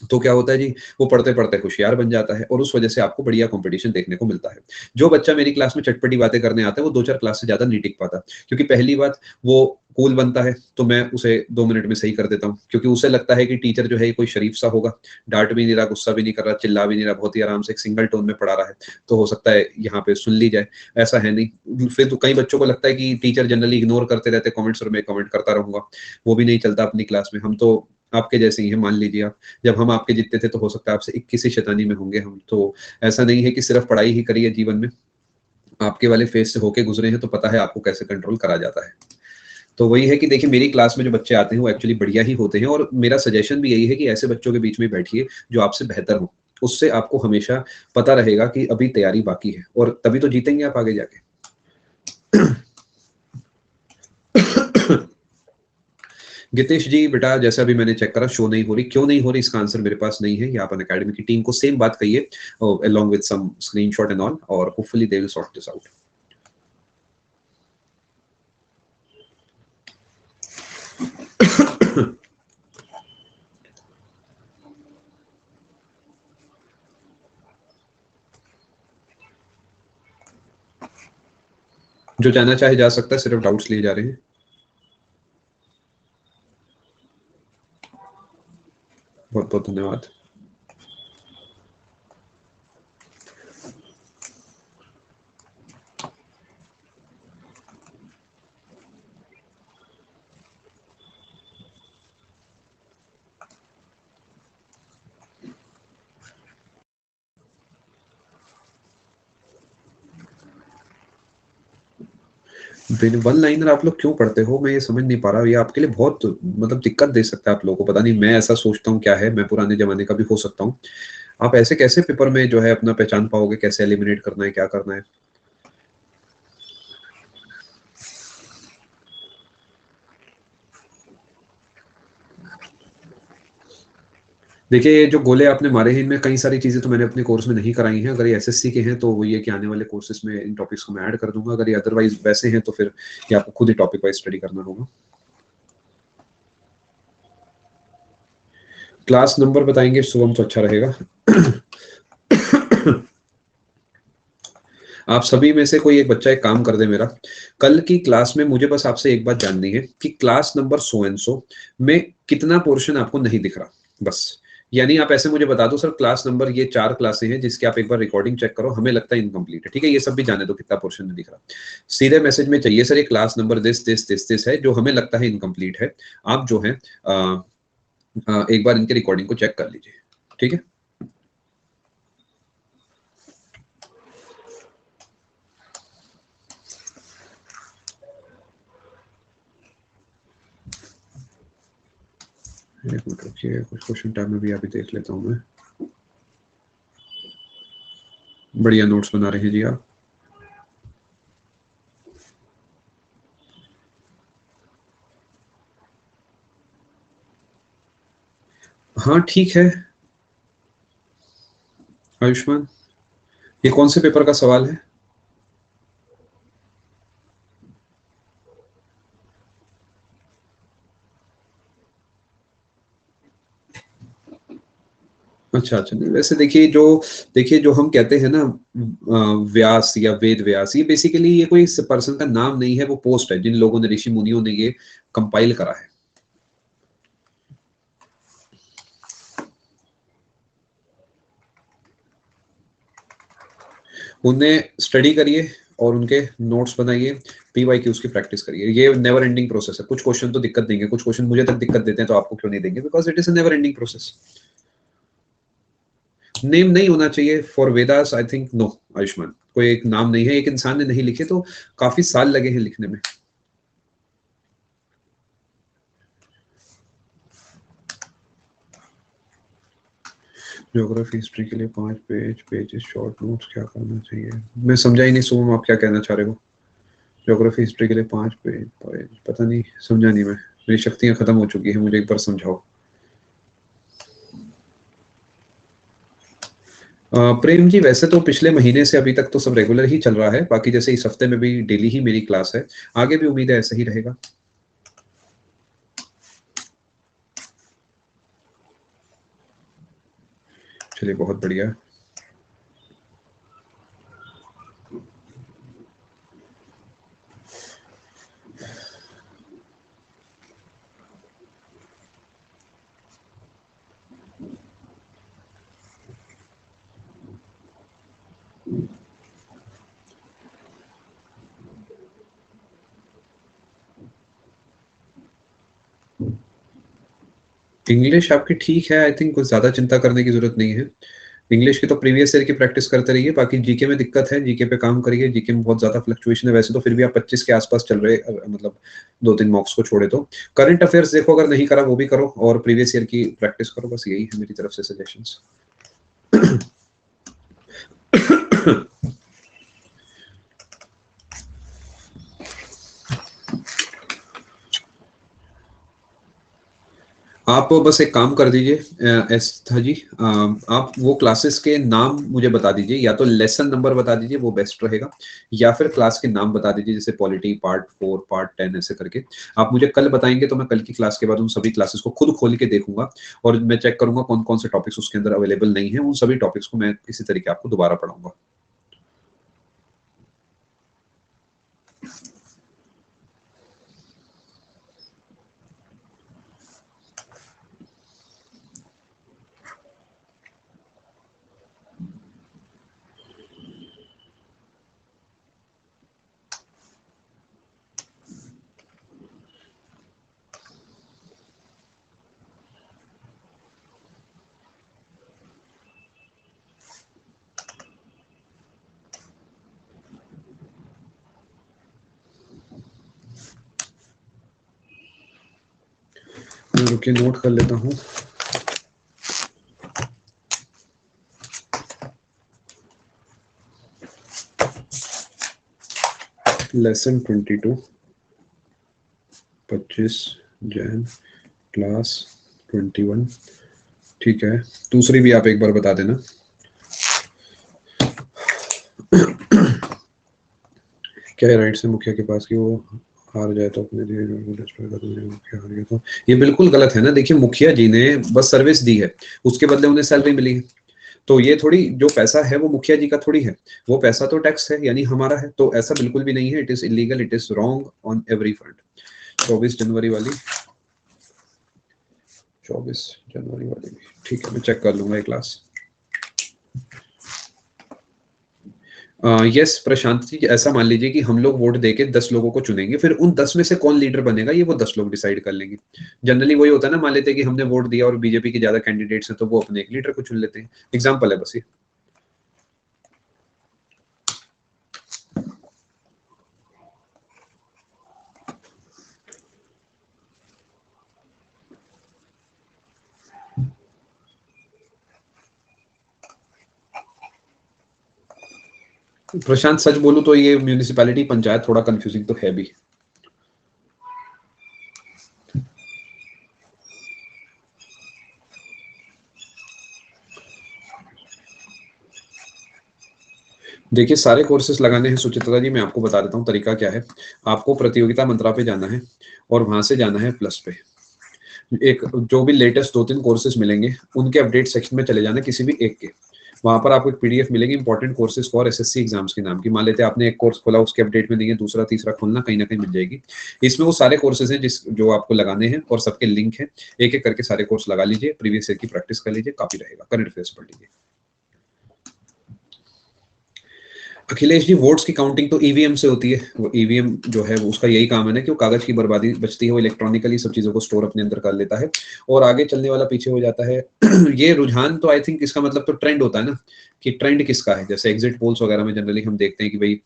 तो क्या होता है जी, वो पढ़ते पढ़ते होशियार बन जाता है, और उस वजह से आपको बढ़िया कंपटीशन देखने को मिलता है। जो बच्चा मेरी क्लास में चटपटी बातें करने आता है, वो 2-4 क्लास से ज्यादा नहीं टिक पाता। क्योंकि पहली बात, वो कूल बनता है तो मैं उसे 2 मिनट में सही कर देता हूँ, क्योंकि उसे लगता है कि टीचर जो है कोई शरीफ सा होगा, डांट भी नहीं रहा, गुस्सा भी नहीं कर रहा, चिल्ला भी नहीं रहा, बहुत ही आराम से एक सिंगल टोन में पढ़ा रहा है, तो हो सकता है यहाँ पे सुन ली जाए। ऐसा है नहीं। फिर तो कई बच्चों को लगता है कि टीचर जनरली इग्नोर करते रहते कमेंट्स, और मैं कमेंट करता रहूंगा। वो भी नहीं चलता अपनी क्लास में। हम तो आपके जैसे ही हैं, मान लीजिए आप। जब हम आपके जितने थे तो हो सकता है आपसे 21 ही शैतानी में होंगे हम तो। ऐसा नहीं है कि सिर्फ पढ़ाई ही करी है जीवन में, आपके वाले फेज से होके गुजरे हैं तो पता है आपको कैसे कंट्रोल करा जाता है। तो वही है कि देखिए, मेरी क्लास में जो बच्चे आते हैं वो एक्चुअली बढ़िया ही होते हैं, और मेरा सजेशन भी यही है कि ऐसे बच्चों के बीच में बैठिए जो आपसे बेहतर हो। उससे आपको हमेशा पता रहेगा कि अभी तैयारी बाकी है, और तभी तो जीतेंगे आप आगे जाके। गितेश जी बेटा, जैसा भी मैंने चेक करा, शो नहीं हो रही। क्यों नहीं हो रही, इसका आंसर मेरे पास नहीं है। ये आप अनअकैडमी की टीम को सेम बात कहिए, along with some screenshot and all, और hopefully they will sort this out. जो जाना चाहे जा सकता है, सिर्फ डाउट्स लिए जा रहे हैं। बहुत बहुत धन्यवाद। वन लाइनर आप लोग क्यों पढ़ते हो, मैं ये समझ नहीं पा रहा। ये आपके लिए बहुत मतलब दिक्कत दे सकता है आप लोगों को, पता नहीं, मैं ऐसा सोचता हूँ क्या है, मैं पुराने जमाने का भी हो सकता हूँ। आप ऐसे कैसे पेपर में जो है अपना पहचान पाओगे, कैसे एलिमिनेट करना है, क्या करना है। देखिए ये जो गोले आपने मारे हैं, इनमें कई सारी चीजें तो मैंने अपने कोर्स में नहीं कराई हैं। अगर ये एसएससी के हैं तो वो ये कि आने वाले कोर्सेज में इन टॉपिक्स को मैं ऐड कर दूंगा। अगर ये अदरवाइज वैसे हैं तो फिर ये आपको खुद ही टॉपिक वाइज स्टडी करना होगा। क्लास नंबर बताएंगे शुभम तो अच्छा रहेगा। आप सभी में से कोई एक बच्चा एक काम कर दे मेरा, कल की क्लास में मुझे बस आपसे एक बात जाननी है कि class number so and so में कितना पोर्शन आपको नहीं दिख रहा, बस। यानी आप ऐसे मुझे बता दो सर, क्लास नंबर ये 4 क्लासें हैं जिसकी आप एक बार रिकॉर्डिंग चेक करो, हमें लगता है इनकम्प्लीट है, ठीक है, ये सब भी जाने दो कितना पोर्शन नहीं दिख रहा। सीधे मैसेज में चाहिए सर ये class number this this this this है जो हमें लगता है इनकम्प्लीट है। आप जो है एक बार इनके रिकॉर्डिंग को चेक कर लीजिए, ठीक है। एक मिनट रुकिए, कुछ क्वेश्चन टाइम में भी अभी देख लेता हूँ मैं। बढ़िया नोट्स बना रहे हैं जी आप। हाँ ठीक है। आयुष्मान, ये कौन से पेपर का सवाल है? अच्छा अच्छा, नहीं वैसे देखिए जो हम कहते हैं ना व्यास या वेद व्यास, ये बेसिकली ये कोई पर्सन का नाम नहीं है, वो पोस्ट है जिन लोगों ने, ऋषि मुनियों ने ये कंपाइल करा है। उन्हें स्टडी करिए और उनके नोट्स बनाइए, पीवाईक्यूज की प्रैक्टिस करिए। ये नेवर एंडिंग प्रोसेस है, कुछ क्वेश्चन तो दिक्कत देंगे, कुछ क्वेश्चन मुझे तक दिक्कत देते हैं, तो आपको क्यों नहीं देंगे, because it is a never ending process. Name नहीं होना चाहिए for Vedas, I think no. Ayushman, कोई एक नाम नहीं है, एक इंसान ने नहीं लिखे तो काफी साल लगे हैं लिखने में। ज्योग्राफी हिस्ट्री के लिए 5 पेज, पेजेस शॉर्ट नोट्स, क्या करना चाहिए? मैं समझा ही नहीं सुमन, आप क्या कहना चाह रहे हो? ज्योग्राफी हिस्ट्री के लिए 5 पेज, पता नहीं, समझा नहीं मैं, मेरी शक्तियां खत्म हो चुकी है, मुझे एक बार समझाओ। प्रेम जी, वैसे तो पिछले महीने से अभी तक तो सब रेगुलर ही चल रहा है, बाकी जैसे इस हफ्ते में भी डेली ही मेरी क्लास है, आगे भी उम्मीद है ऐसा ही रहेगा। चलिए बहुत बढ़िया। इंग्लिश आपकी ठीक है, आई थिंक कुछ ज्यादा चिंता करने की जरूरत नहीं है। इंग्लिश की तो प्रीवियस ईयर की प्रैक्टिस करते रहिए, बाकी जीके में दिक्कत है, जीके पे काम करिए, जीके में बहुत ज्यादा फ्लक्चुएशन है, वैसे तो फिर भी आप 25 के आसपास चल रहे, मतलब 2-3 मॉक्स को छोड़े तो। करंट अफेयर्स देखो, अगर नहीं करा वो भी करो, और प्रीवियस ईयर की प्रैक्टिस करो, बस यही है मेरी तरफ से सजेशंस। आप बस एक काम कर दीजिए एस था जी, आप वो क्लासेस के नाम मुझे बता दीजिए, या तो लेसन नंबर बता दीजिए, वो बेस्ट रहेगा, या फिर क्लास के नाम बता दीजिए, जैसे पॉलिटी पार्ट 4 पार्ट 10 ऐसे करके। आप मुझे कल बताएंगे तो मैं कल की क्लास के बाद उन सभी क्लासेस को खुद खोल के देखूंगा, और मैं चेक करूंगा कौन कौन से टॉपिक्स उसके अंदर अवेलेबल नहीं है, उन सभी टॉपिक्स को मैं किसी तरीके आपको दोबारा पढ़ाऊंगा। रुकिए नोट कर लेता हूँ। Lesson 22 25 Jain class 21। ठीक है, दूसरी भी आप एक बार बता देना। क्या राइट है मुखिया के पास कि वो हार जाए तो अपने लिए मुखिया हार गया तो ये बिल्कुल गलत है ना। देखिए मुखिया जी ने बस सर्विस दी है, उसके बदले उन्हें सैलरी मिली है, तो ये थोड़ी जो पैसा है वो मुखिया जी का थोड़ी है, वो पैसा तो टैक्स है यानी हमारा है। तो ऐसा बिल्कुल भी नहीं है, it is illegal, it is wrong on every front. 24 जनवरी वाली, 24 जनवरी वाली भी ठीक है, मैं चेक कर लूंगा ये क्लास। यस प्रशांत जी, ऐसा मान लीजिए कि हम लोग वोट देके 10 लोगों को चुनेंगे, फिर उन 10 में से कौन लीडर बनेगा ये वो 10 लोग डिसाइड कर लेंगे। जनरली वही होता है ना, मान लेते हैं कि हमने वोट दिया और बीजेपी के ज्यादा कैंडिडेट्स हैं तो वो अपने एक लीडर को चुन लेते हैं। एग्जाम्पल है बस ये। प्रशांत सच बोलूं तो ये म्यूनिसिपैलिटी पंचायत थोड़ा कंफ्यूजिंग तो है भी। देखिए सारे कोर्सेज लगाने हैं सुचित्रा जी, मैं आपको बता देता हूँ तरीका क्या है। आपको प्रतियोगिता मंत्रा पे जाना है और वहां से जाना है प्लस पे। एक जो भी लेटेस्ट 2-3 कोर्सेज मिलेंगे उनके अपडेट सेक्शन में चले जाना, किसी भी एक के। वहां पर आपको एक पीडीएफ मिलेगी important courses for SSC exams के नाम की। मान लेते हैं आपने एक कोर्स खोला, उसके अपडेट में नहीं है, दूसरा तीसरा खोलना, कहीं ना कहीं मिल जाएगी। इसमें वो सारे कोर्सेज हैं जिस जो आपको लगाने हैं और सबके लिंक है। एक एक करके सारे कोर्स लगा लीजिए, प्रीवियस ईयर की प्रैक्टिस कर लीजिए, काफी रहेगा। करंट अफेयर्स पढ़ लीजिए। अखिलेश जी वोट्स की काउंटिंग तो ईवीएम से होती है। वो ईवीएम जो है वो उसका यही काम है ना कि वो कागज की बर्बादी बचती है, वो इलेक्ट्रॉनिकली सब चीजों को स्टोर अपने अंदर कर लेता है और आगे चलने वाला पीछे हो जाता है। ये रुझान तो आई थिंक इसका मतलब तो ट्रेंड होता है ना, कि ट्रेंड किसका है। जैसे एग्जिट पोल्स वगैरह में जनरली हम देखते हैं कि भाई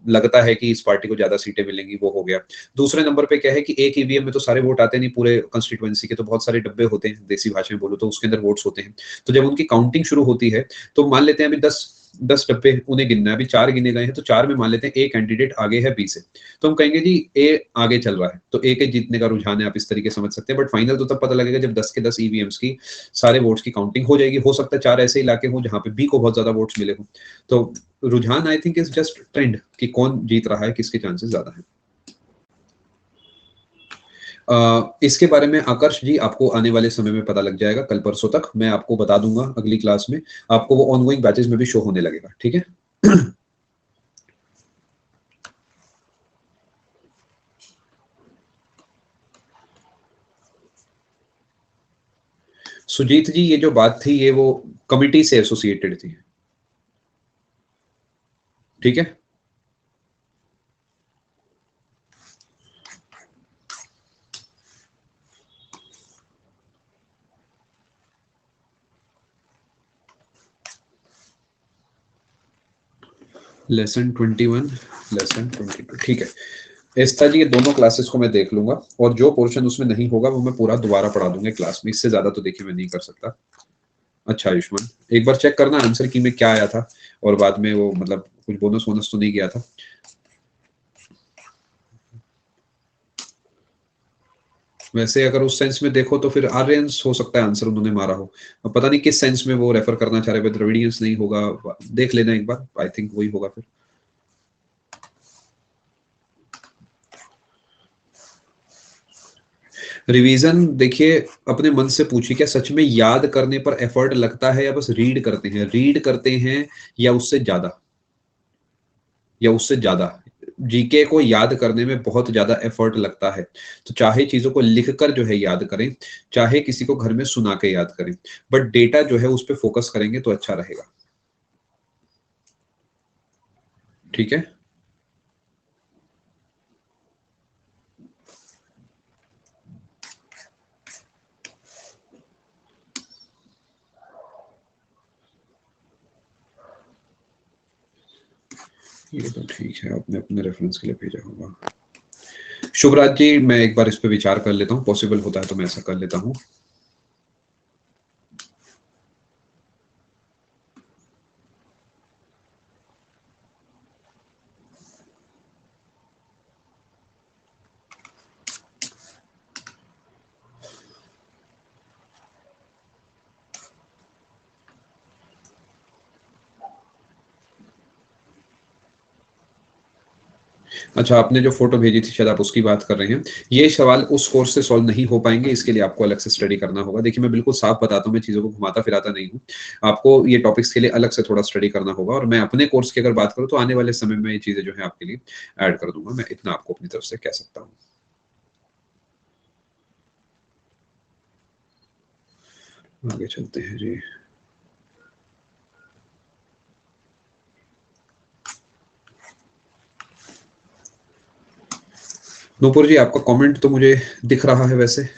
लगता है कि इस पार्टी को ज्यादा सीटें मिलेंगी, वो हो गया। दूसरे नंबर पे क्या है कि एक ईवीएम में तो सारे वोट आते नहीं पूरे कंस्टिट्यूएंसी के, तो बहुत सारे डब्बे होते हैं, देसी भाषा में बोलो तो उसके अंदर वोट्स होते हैं। तो जब उनकी काउंटिंग शुरू होती है तो मान लेते हैं अभी 10 डब्बे उन्हें गिनना है, अभी 4 गिने गए हैं तो 4 में मान लेते हैं ए कैंडिडेट आगे है बी से, तो हम कहेंगे जी ए आगे चल रहा है, तो ए के जीतने का रुझान है, आप इस तरीके समझ सकते हैं। बट फाइनल तो तब पता लगेगा जब 10 के 10 ईवीएम्स की सारे वोट्स की काउंटिंग हो जाएगी। हो सकता है 4 ऐसे इलाके हों जहां पे बी को बहुत ज्यादा वोट्स मिले हों। तो रुझान I think is just trend कि कौन जीत रहा है, किसके चांसेस ज्यादा है। इसके बारे में आकर्ष जी आपको आने वाले समय में पता लग जाएगा, कल परसों तक मैं आपको बता दूंगा अगली क्लास में। आपको वो ऑनगोइंग बैचेस में भी शो होने लगेगा, ठीक है। सुजीत जी ये जो बात थी ये वो कमिटी से एसोसिएटेड थी, ठीक है। लेसन 21 लेसन 22 ठीक है। एस्ता जी ये दोनों क्लासेस को मैं देख लूंगा और जो पोर्शन उसमें नहीं होगा वो मैं पूरा दोबारा पढ़ा दूंगा क्लास में, इससे ज्यादा तो देखिए मैं नहीं कर सकता। अच्छा आयुष्मान एक बार चेक करना आंसर की में क्या आया था और बाद में वो मतलब कुछ बोनस वोनस तो नहीं गया था। वैसे अगर उस सेंस में देखो तो फिर आर्यंस हो सकता है आंसर उन्होंने मारा हो, अब पता नहीं किस सेंस में वो रेफर करना चाह रहे हैं, द्रविडियंस नहीं होगा, देख लेना एक बार, आई थिंक वही होगा फिर। रिवीजन देखिए अपने मन से पूछिए, क्या सच में याद करने पर एफर्ट लगता है या बस रीड करते हैं, रीड करते हैं या उससे ज्यादा, या उससे ज्यादा। जीके को याद करने में बहुत ज्यादा एफर्ट लगता है, तो चाहे चीजों को लिखकर जो है याद करें, चाहे किसी को घर में सुना के याद करें, बट डेटा जो है उस पर फोकस करेंगे तो अच्छा रहेगा, ठीक है। ये तो ठीक है, आपने अपने रेफरेंस के लिए भेजा होगा। शुभराज जी, मैं एक बार इस पे विचार कर लेता हूँ, पॉसिबल होता है तो मैं ऐसा कर लेता हूँ। अच्छा, आपने जो फोटो भेजी थी शायद आप उसकी बात कर रहे हैं। ये सवाल उस कोर्स से सॉल्व नहीं हो पाएंगे, इसके लिए आपको अलग से स्टडी करना होगा। देखिए, मैं बिल्कुल साफ बताता हूँ, मैं चीज़ों को घुमाता फिराता नहीं हूँ। आपको ये टॉपिक्स के लिए अलग से थोड़ा स्टडी करना होगा, और मैं अपने कोर्स की अगर बात करूँ तो आने वाले समय में ये चीज़ें जो है आपके लिए ऐड कर दूंगा। मैं इतना आपको अपनी तरफ से कह सकता हूँ। आगे चलते हैं जी। नूपुर जी, आपका कमेंट तो मुझे दिख रहा है वैसे।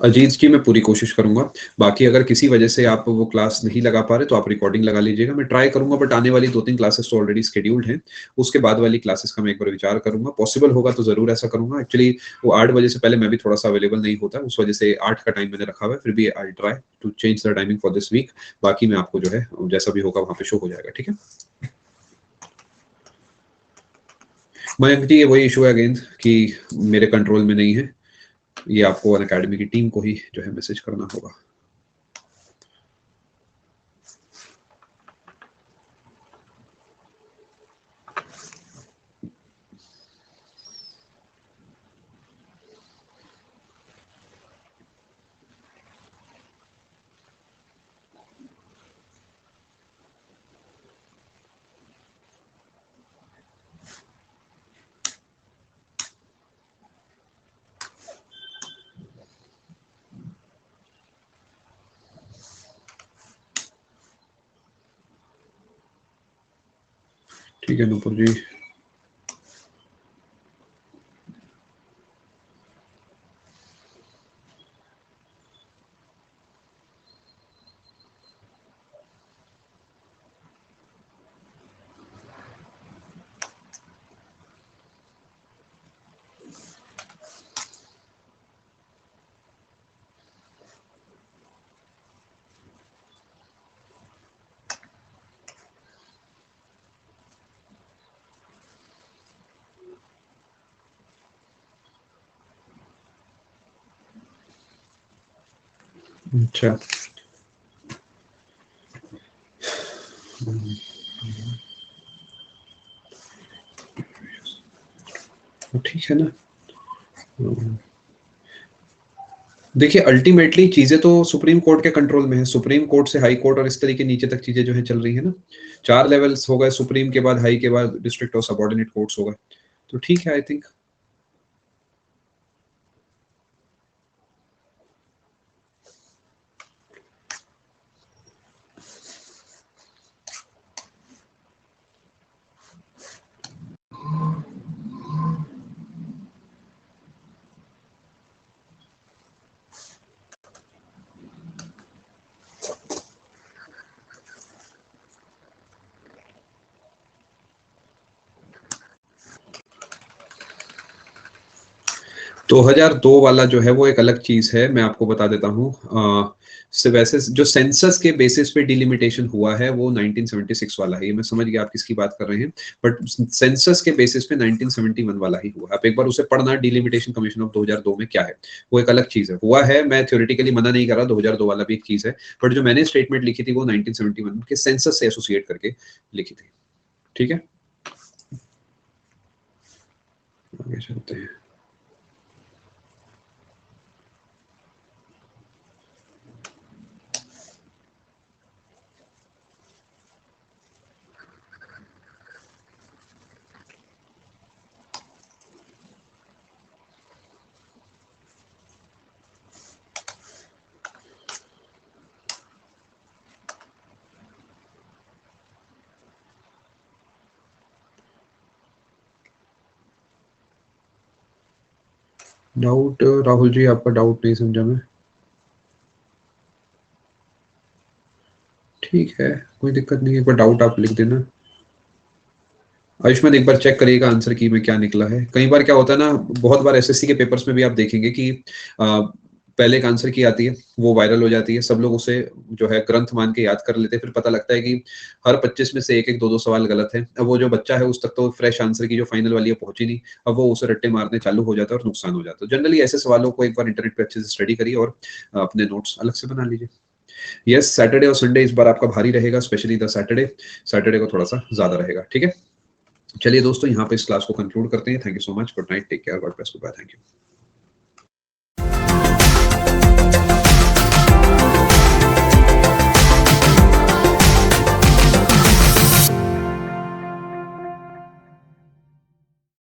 अजीत जी, मैं पूरी कोशिश करूंगा। बाकी अगर किसी वजह से आप वो क्लास नहीं लगा पा रहे तो आप रिकॉर्डिंग लगा लीजिएगा, मैं ट्राई करूंगा। बट आने वाली 2-3 क्लासेस तो ऑलरेडी शेड्यूल्ड हैं, उसके बाद वाली क्लासेस का मैं एक बार विचार करूंगा। पॉसिबल होगा तो जरूर ऐसा करूंगा। एक्चुअली वो 8 बजे से पहले मैं भी थोड़ा सा अवेलेबल नहीं होता, उस वजह से 8 का टाइम मैंने रखा हुआ है। फिर भी I try to change the timing for this week. बाकी मैं आपको जो है जैसा भी होगा वहां पे शो हो जाएगा, ठीक है। मयंक जी, ये वही इशू है अगेन कि मेरे कंट्रोल में नहीं है। ये आपको अन अकेडमी की टीम को ही जो है मैसेज करना होगा। ठीक है नूपुर जी। अच्छा, ठीक है ना। देखिए, अल्टीमेटली चीजें तो सुप्रीम कोर्ट के कंट्रोल में है। सुप्रीम कोर्ट से हाई कोर्ट और इस तरीके नीचे तक चीजें जो है चल रही है ना। 4 लेवल्स हो गए, सुप्रीम के बाद हाई के बाद डिस्ट्रिक्ट और सबऑर्डिनेट कोर्ट्स हो गए। तो ठीक है, आई थिंक। दो हजार दो वाला जो है वो एक अलग चीज है, मैं आपको बता देता हूँ। से वैसे जो सेंसस के बेसिस पे डिलिमिटेशन हुआ है वो 1976 वाला है। ये मैं समझ गया आप किसकी बात कर रहे हैं, बट सेंसस के बेसिस पे 1971 वाला ही हुआ। आप एक बार उसे पढ़ना, डिलिमिटेशन कमीशन ऑफ 2002 में क्या है, वो एक अलग चीज है। हुआ है, मैं थ्योरेटिकली मना नहीं कर रहा, 2002 वाला भी एक चीज है। बट जो मैंने स्टेटमेंट लिखी थी वो 1971 के सेंसस से एसोसिएट करके लिखी थी। ठीक है, आगे चलते हैं। डाउट राहुल जी, आपका डाउट नहीं समझा मैं। ठीक है, कोई दिक्कत नहीं है, एक बार डाउट आप लिख देना। आयुष्मान एक बार चेक करिएगा आंसर की में क्या निकला है। कई बार क्या होता है ना, बहुत बार एसएससी के पेपर्स में भी आप देखेंगे कि पहले एक आंसर की आती है, वो वायरल हो जाती है, सब लोग उसे जो है ग्रंथ मान के याद कर लेते हैं, फिर पता लगता है कि हर 25 में से एक एक दो दो सवाल गलत है। अब वो जो बच्चा है उस तक तो फ्रेश आंसर की जो फाइनल वाली है पहुंची नहीं, अब वो उसे रट्टे मारने चालू हो जाता है और नुकसान हो जाता है। जनरली ऐसे सवालों को एक बार इंटरनेट पे अच्छे से स्टडी करिए और अपने नोट्स अलग से बना लीजिए। यस, सैटरडे और संडे इस बार आपका भारी रहेगा, स्पेशली द सैटरडे। सैटरडे को थोड़ा सा ज्यादा रहेगा, ठीक है। चलिए दोस्तों, यहाँ पे इस क्लास को कंक्लूड करते हैं। Thank you so much, good night, take care, God bless, goodbye, thank you.